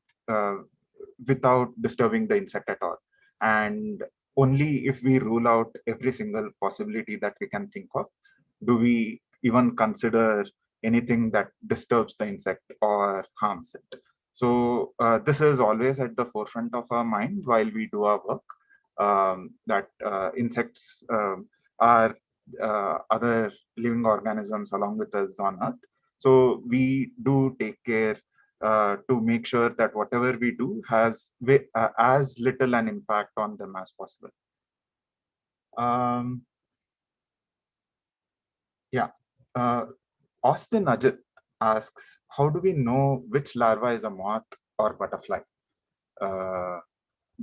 without disturbing the insect at all. And only if we rule out every single possibility that we can think of, do we even consider anything that disturbs the insect or harms it. So this is always at the forefront of our mind while we do our work, that insects are other living organisms along with us on Earth. So we do take care to make sure that whatever we do has as little an impact on them as possible. Austin Ajit asks, how do we know which larva is a moth or butterfly?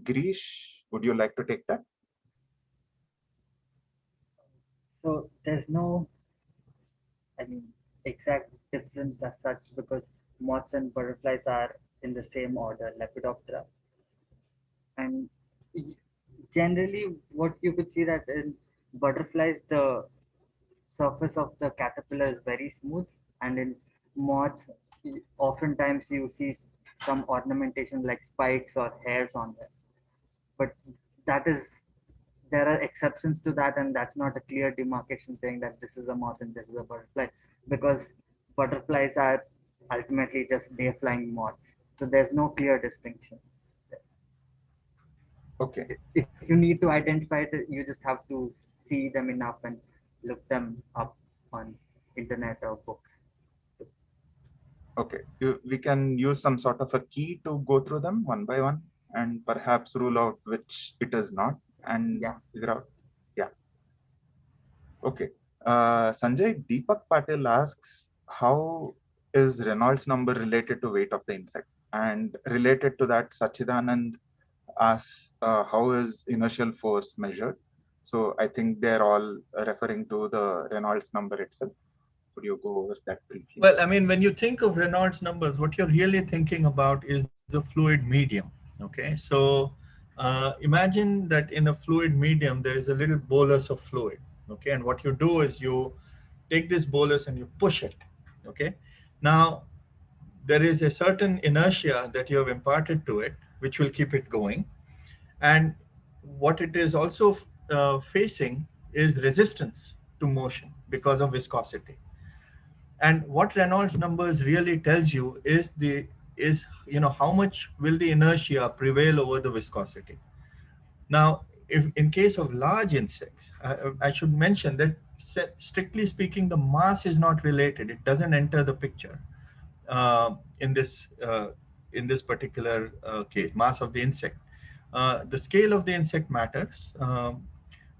Girish, would you like to take that? So there's no, exact difference as such, because moths and butterflies are in the same order, Lepidoptera. And generally, what you could see that in butterflies, the surface of the caterpillar is very smooth, and in moths, oftentimes you see some ornamentation like spikes or hairs on them. But there are exceptions to that, and that's not a clear demarcation saying that this is a moth and this is a butterfly, because butterflies are ultimately just day-flying moths. So there's no clear distinction. Okay. If you need to identify it, you just have to see them enough and look them up on internet or books. Okay, we can use some sort of a key to go through them one by one and perhaps rule out which it is not and figure out. Yeah. Okay. Sanjay, Deepak Patil asks, how is Reynolds number related to weight of the insect? And related to that, Sachidanand asks, how is inertial force measured? So I think they're all referring to the Reynolds number itself. Could you go over that briefly? Well, when you think of Reynolds numbers, what you're really thinking about is a fluid medium. Okay, so imagine that in a fluid medium, there is a little bolus of fluid. Okay, and what you do is you take this bolus and you push it. Okay, now there is a certain inertia that you have imparted to it, which will keep it going. And what it is also facing is resistance to motion because of viscosity. And what Reynolds numbers really tells you is how much will the inertia prevail over the viscosity. Now, if in case of large insects, I should mention that strictly speaking, the mass is not related. It doesn't enter the picture in this particular case, mass of the insect. The scale of the insect matters,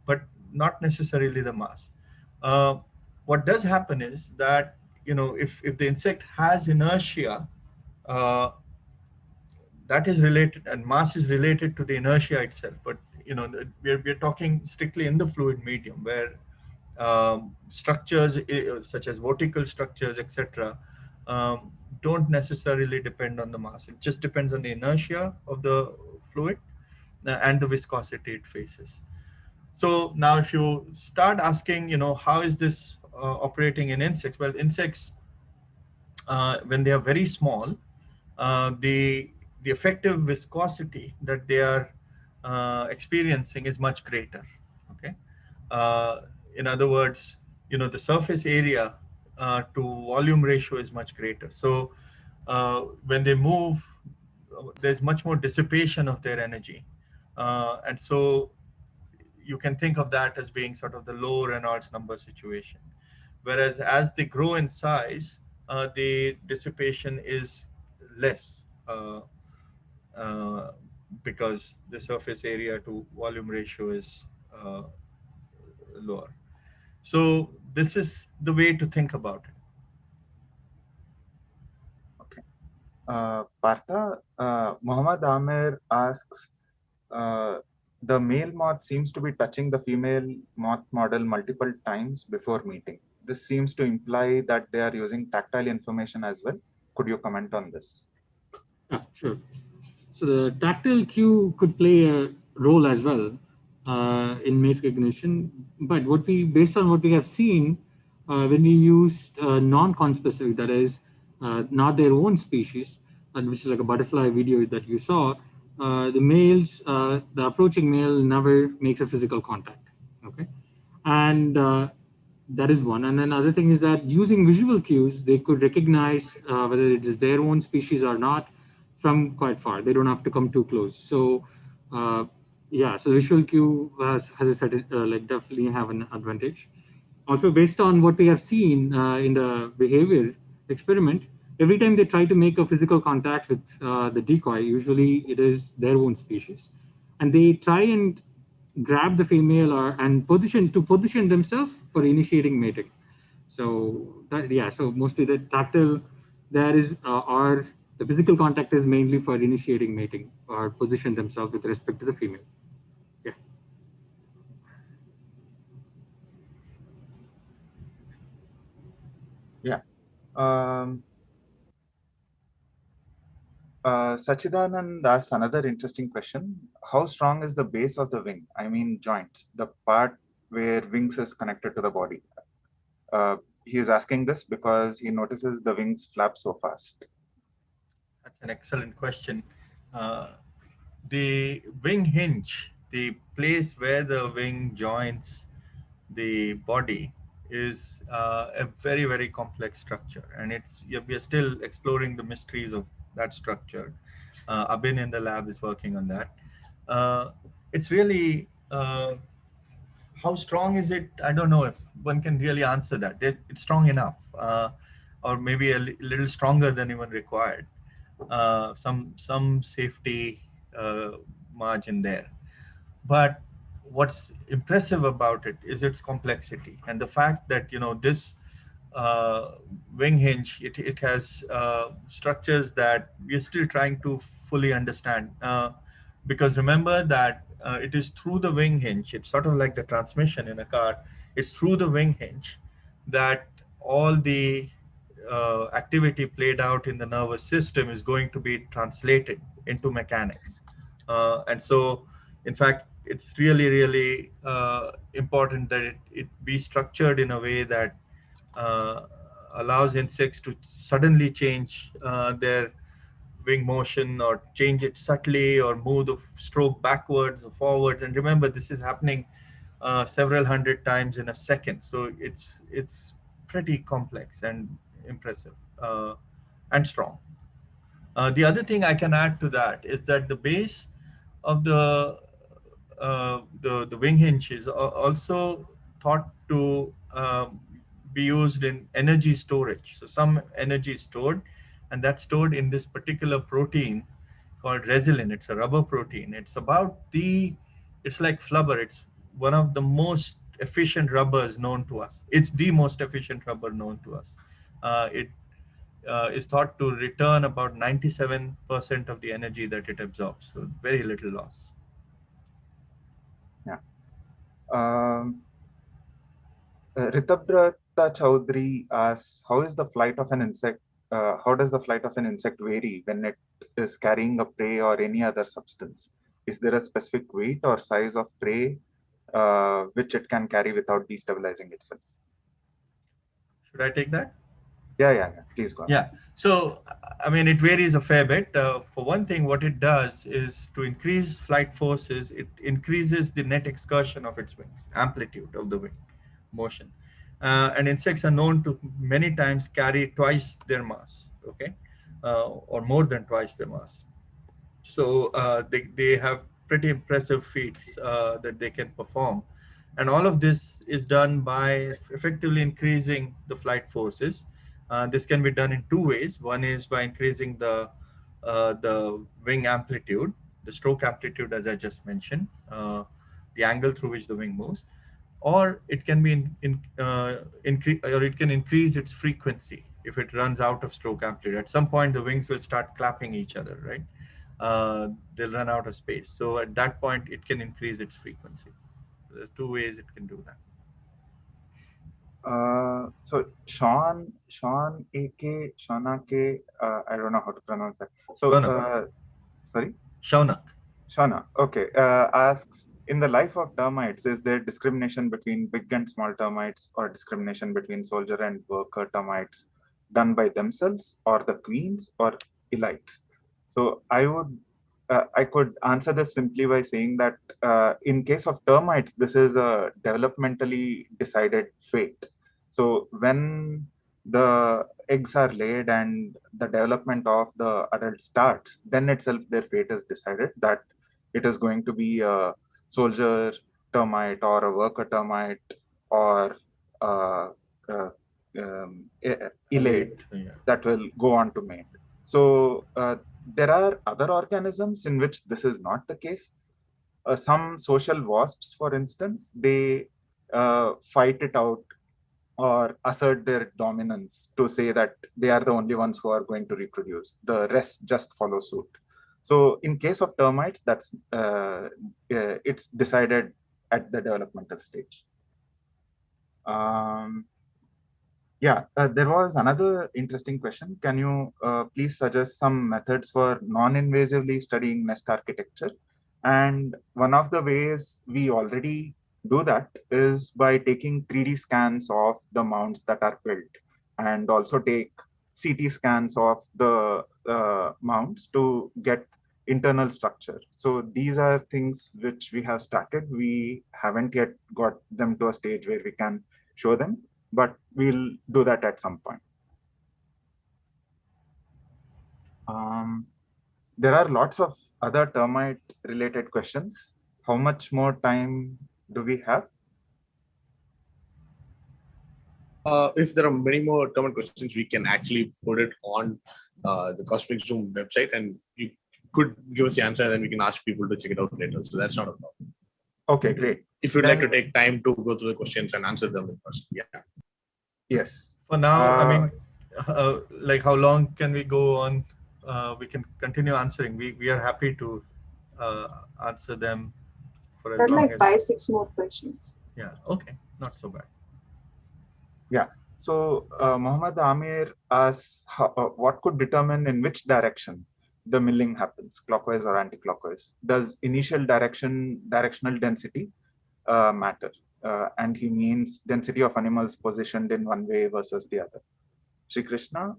but not necessarily the mass. What does happen is that if the insect has inertia, that is related, and mass is related to the inertia itself. But we're talking strictly in the fluid medium, where structures such as vertical structures, etc., don't necessarily depend on the mass. It just depends on the inertia of the fluid and the viscosity it faces. So now if you start asking, how is this operating in insects? Well, insects, when they are very small, the effective viscosity that they are experiencing is much greater. Okay, uh, in other words, the surface area to volume ratio is much greater. So when they move, there's much more dissipation of their energy, and so you can think of that as being sort of the low Reynolds number situation. Whereas as they grow in size, the dissipation is less, uh, because the surface area to volume ratio is lower. So this is the way to think about it. Okay. Partha, Muhammad Amir asks, the male moth seems to be touching the female moth model multiple times before meeting. This seems to imply that they are using tactile information as well. Could you comment on this? Yeah, sure. So the tactile cue could play a role as well in mate recognition. But based on what we have seen, when we used non-conspecific, that is, not their own species, which is like a butterfly video that you saw, the approaching male never makes a physical contact. Okay, and that is one. And then other thing is that using visual cues, they could recognize whether it is their own species or not from quite far. They don't have to come too close. So yeah, so visual cue has a certain definitely have an advantage. Also, based on what we have seen in the behavior experiment, every time they try to make a physical contact with the decoy, usually it is their own species, and they try and grab the female and position themselves for initiating mating. So so mostly the tactile there is or the physical contact is mainly for initiating mating or position themselves with respect to the female. Yeah. Yeah. Sachidanand asks another interesting question. How strong is the base of the wing? I mean, joints, the part where wings is connected to the body. He is asking this because he notices the wings flap so fast. That's an excellent question. Uh, the wing hinge, the place where the wing joins the body, is a very, very complex structure, and we are still exploring the mysteries of that structure. Abin in the lab is working on that. It's really, how strong is it? I don't know if one can really answer that. It's strong enough, or maybe a little stronger than even required. Some safety margin there. But what's impressive about it is its complexity, and the fact that this uh, wing hinge, it has structures that we're still trying to fully understand, because remember that it is through the wing hinge. It's sort of like the transmission in a car. It's through the wing hinge that all the activity played out in the nervous system is going to be translated into mechanics. And so, in fact, it's really, really important that it be structured in a way that uh, allows insects to suddenly change their wing motion, or change it subtly, or move the stroke backwards or forwards. And remember, this is happening several hundred times in a second. So it's pretty complex and impressive, and strong. The other thing I can add to that is that the base of the wing hinge is also thought to be used in energy storage. So some energy is stored, and that's stored in this particular protein called resilin. It's a rubber protein. It's like flubber. It's one of the most efficient rubbers known to us. It's the most efficient rubber known to us. it is thought to return about 97% of the energy that it absorbs. So very little loss. Yeah. Ritabhrata Chaudhary asks, how is the flight of an insect? How does the flight of an insect vary when it is carrying a prey or any other substance? Is there a specific weight or size of prey which it can carry without destabilizing itself? Should I take that? Yeah. Please go on. Yeah. So, I mean, it varies a fair bit. For one thing, what it does is to increase flight forces, it increases the net excursion of its wings, amplitude of the wing motion. And insects are known to many times carry twice their mass, okay, or more than twice their mass. So they have pretty impressive feats that they can perform. And all of this is done by effectively increasing the flight forces. This can be done in two ways. One is by increasing the wing amplitude, the stroke amplitude, as I just mentioned, the angle through which the wing moves, or it can be or it can increase its frequency if it runs out of stroke amplitude. At some point, the wings will start clapping each other, right? They'll run out of space. So at that point, it can increase its frequency. There are two ways it can do that. So Sean AK, I don't know how to pronounce that. So sorry? Shaunak. Okay. Asks, in the life of termites, is there discrimination between big and small termites, or discrimination between soldier and worker termites done by themselves, or the queens, or elites? So I could answer this simply by saying that in case of termites, this is a developmentally decided fate. So when the eggs are laid and the development of the adult starts, then itself their fate is decided, that it is going to be a soldier termite or a worker termite or uh, elate that will go on to mate. So there are other organisms in which this is not the case. Some social wasps, for instance, they fight it out or assert their dominance to say that they are the only ones who are going to reproduce. The rest just follow suit. So in case of termites, that's it's decided at the developmental stage. There was another interesting question. Can you please suggest some methods for non-invasively studying nest architecture? And one of the ways we already do that is by taking 3D scans of the mounds that are built, and also take CT scans of the mounds to get internal structure. So these are things which we have started. We haven't yet got them to a stage where we can show them, but we'll do that at some point. There are lots of other termite related questions. How much more time do we have? If there are many more termite questions, we can actually put it on the Cosmic Zoom website, and you could give us the answer, and then we can ask people to check it out later. So that's not a problem. Okay, great. If you'd like to take time to go through the questions and answer them in person, yeah. Yes. For now, I mean, like how long can we go on? We can continue answering. We are happy to answer them for as There are long like as 5-6 more questions. Yeah. Okay. Not so bad. Yeah. So Muhammad Amir asks, what could determine in which direction the milling happens, clockwise or anti-clockwise? Does directional density matter? And he means density of animals positioned in one way versus the other. Sri Krishna?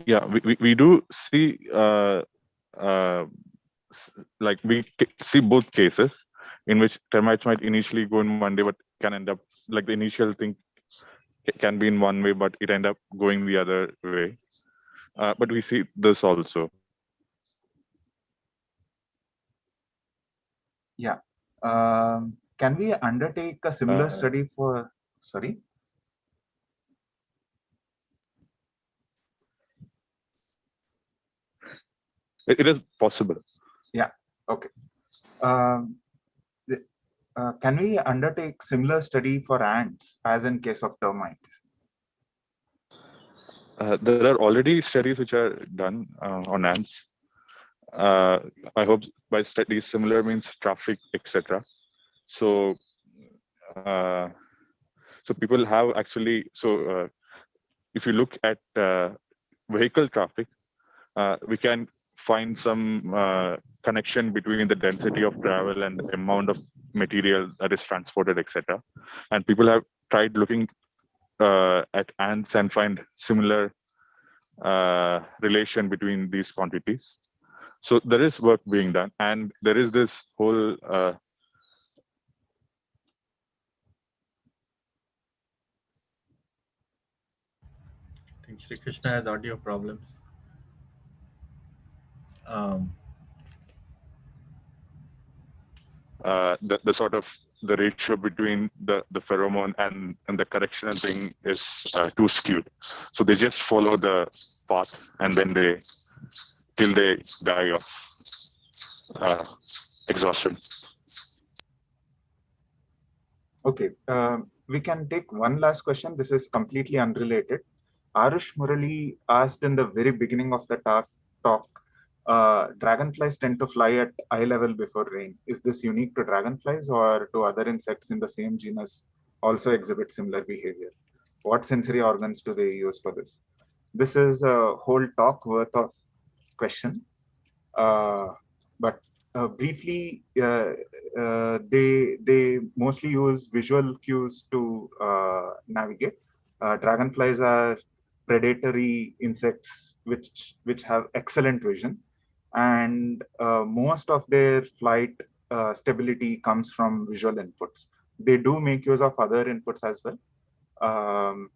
Yeah, we do see like we see both cases in which termites might initially go in one day, but can end up like the initial thing can be in one way, but it end up going the other way. But we see this also. Yeah. Can we undertake a similar study for, sorry? It is possible. Yeah. Okay. Can we undertake similar study for ants as in case of termites? There are already studies which are done on ants. Uh, I hope by studies similar means traffic, etc. So, uh, so people have actually. If you look at vehicle traffic, we can find some connection between the density of travel and the amount of material that is transported, etc. And people have tried looking at ants and find similar relation between these quantities. So there is work being done, and there is this whole I think Sri Krishna has audio problems. Um, the sort of the ratio between the pheromone and the correctional thing is too skewed. So they just follow the path and then they till they die of exhaustion. Okay, we can take one last question. This is completely unrelated. Arush Murali asked in the very beginning of the talk, dragonflies tend to fly at eye level before rain. Is this unique to dragonflies or do other insects in the same genus also exhibit similar behavior? What sensory organs do they use for this? This is a whole talk worth of question. But briefly, they mostly use visual cues to navigate. Dragonflies are predatory insects which have excellent vision, and most of their flight stability comes from visual inputs. They do make use of other inputs as well. Um,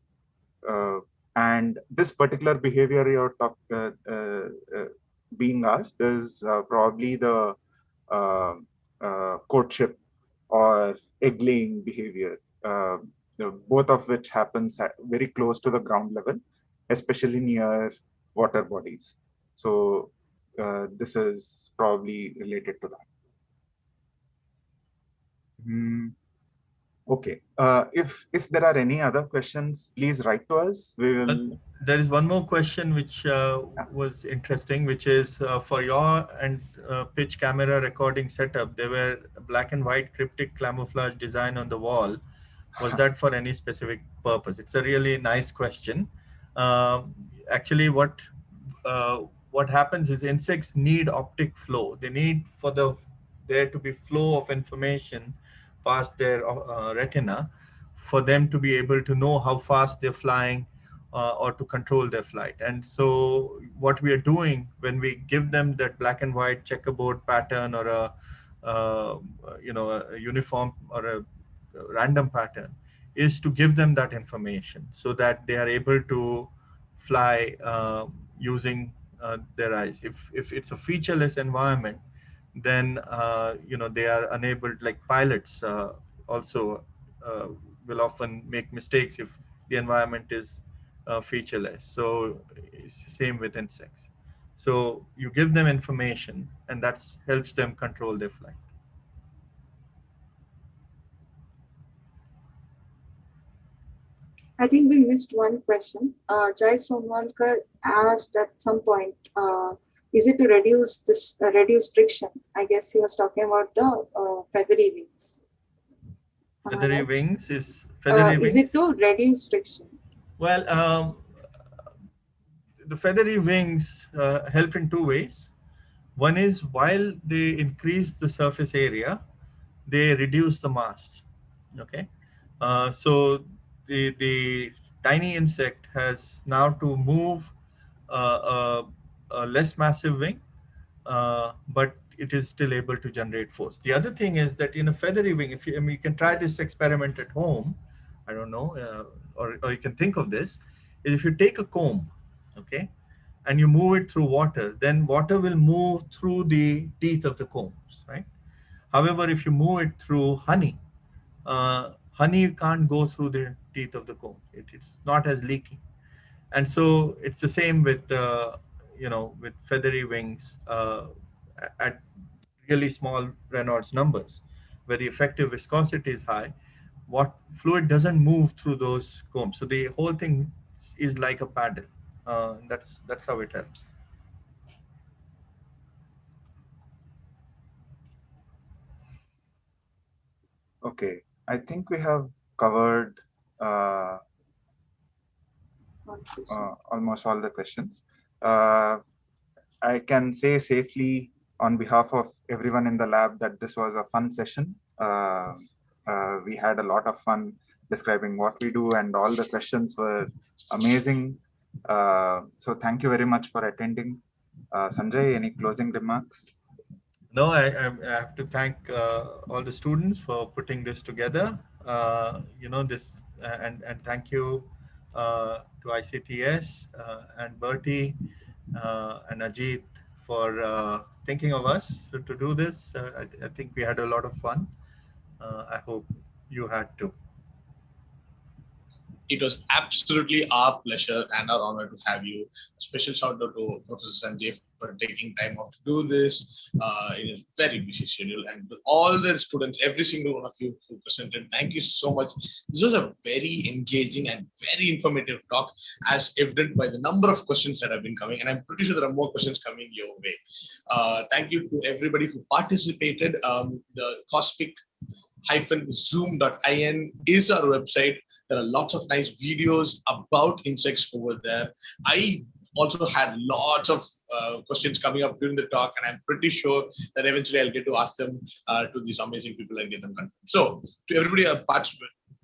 and this particular behavior being asked is probably the uh, courtship or egg-laying behavior, both of which happens very close to the ground level, especially near water bodies. So this is probably related to that. Mm. Okay. If there are any other questions, please write to us. We will. There is one more question which was interesting, which is for your and pitch camera recording setup. There were black and white cryptic camouflage design on the wall. Was that for any specific purpose? It's a really nice question. Actually, uh, what happens is insects need optic flow. They need for there to be flow of information past their retina for them to be able to know how fast they're flying or to control their flight. And so what we are doing when we give them that black and white checkerboard pattern or uh, a uniform or a random pattern is to give them that information so that they are able to fly using their eyes. If it's a featureless environment, then they are unable, like pilots also uh, will often make mistakes if the environment is featureless. So it's the same with insects. So you give them information and that helps them control their flight. I think we missed one question. Jai Sonwalkar asked at some point, is it to reduce friction? I guess he was talking about the feathery wings. Feathery wings is feathery wings. Is it to reduce friction? Well, the feathery wings help in two ways. One is while they increase the surface area, they reduce the mass. Okay, so the tiny insect has now to move a less massive wing, but it is still able to generate force. The other thing is that in a feathery wing, if you, I mean, you can try this experiment at home, I don't know, or you can think of this, is if you take a comb, okay, and you move it through water, then water will move through the teeth of the combs, right? However, if you move it through honey, honey can't go through the teeth of the comb. It's not as leaky. And so it's the same with with feathery wings at really small Reynolds numbers, where the effective viscosity is high. What fluid doesn't move through those combs, so the whole thing is like a paddle. That's how it helps. Okay, I think we have covered almost all the questions. I can say safely on behalf of everyone in the lab that this was a fun session. We had a lot of fun describing what we do, and all the questions were amazing. So thank you very much for attending. Sanjay, any closing remarks? No, I have to thank all the students for putting this together. And thank you to ICTS and Bertie and Ajit for thinking of us to do this. I think we had a lot of fun. I hope you had too. It was absolutely our pleasure and our honor to have you. A special shout out to Professor Sanjay for taking time off to do this in a very busy schedule, and all the students, every single one of you who presented. Thank you so much. This was a very engaging and very informative talk, as evident by the number of questions that have been coming, and I'm pretty sure there are more questions coming your way. Thank you to everybody who participated. The Cosmic zoom.in is our website. There are lots of nice videos about insects over there. I also had lots of questions coming up during the talk, and I'm pretty sure that eventually I'll get to ask them to these amazing people and get them confirmed. So to everybody,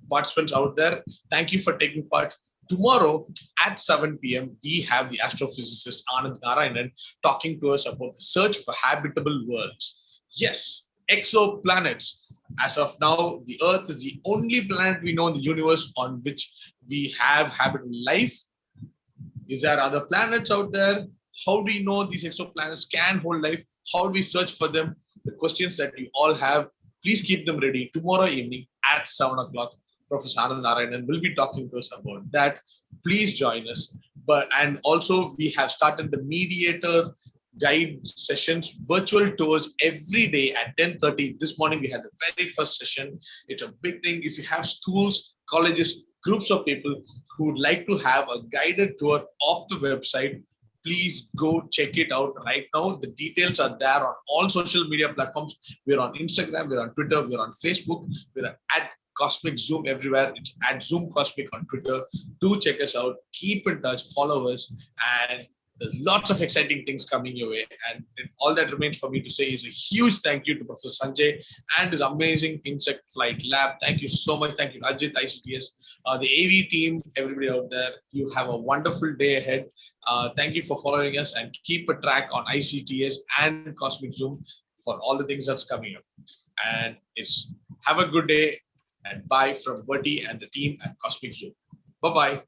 participants out there, thank you for taking part. Tomorrow at 7 p.m., we have the astrophysicist Anand Narayanan talking to us about the search for habitable worlds. Yes, exoplanets. As of now, the Earth is the only planet we know in the universe on which we have habitable life. Is there other planets out there? How do you know these exoplanets can hold life? How do we search for them? The questions that you all have, please keep them ready. Tomorrow evening at 7 o'clock, Professor Anand Narayanan will be talking to us about that. Please join us. And also, we have started the mediator guide sessions, virtual tours every day at 10:30. This morning we had the very first session. It's a big thing. If you have schools, colleges, groups of people who would like to have a guided tour of the website, please go check it out right now. The details are there on all social media platforms. We're on Instagram, we're on Twitter, we're on Facebook, we're at Cosmic Zoom everywhere. It's at Zoom Cosmic on Twitter. Do check us out. Keep in touch, follow us, and there's lots of exciting things coming your way. And all that remains for me to say is a huge thank you to Professor Sanjay and his amazing insect flight lab. Thank you so much. Thank you, Ajit, ICTS, the AV team, everybody out there. You have a wonderful day ahead. Thank you for following us, and keep a track on ICTS and Cosmic Zoom for all the things that's coming up. And have a good day, and bye from Bertie and the team at Cosmic Zoom. Bye-bye.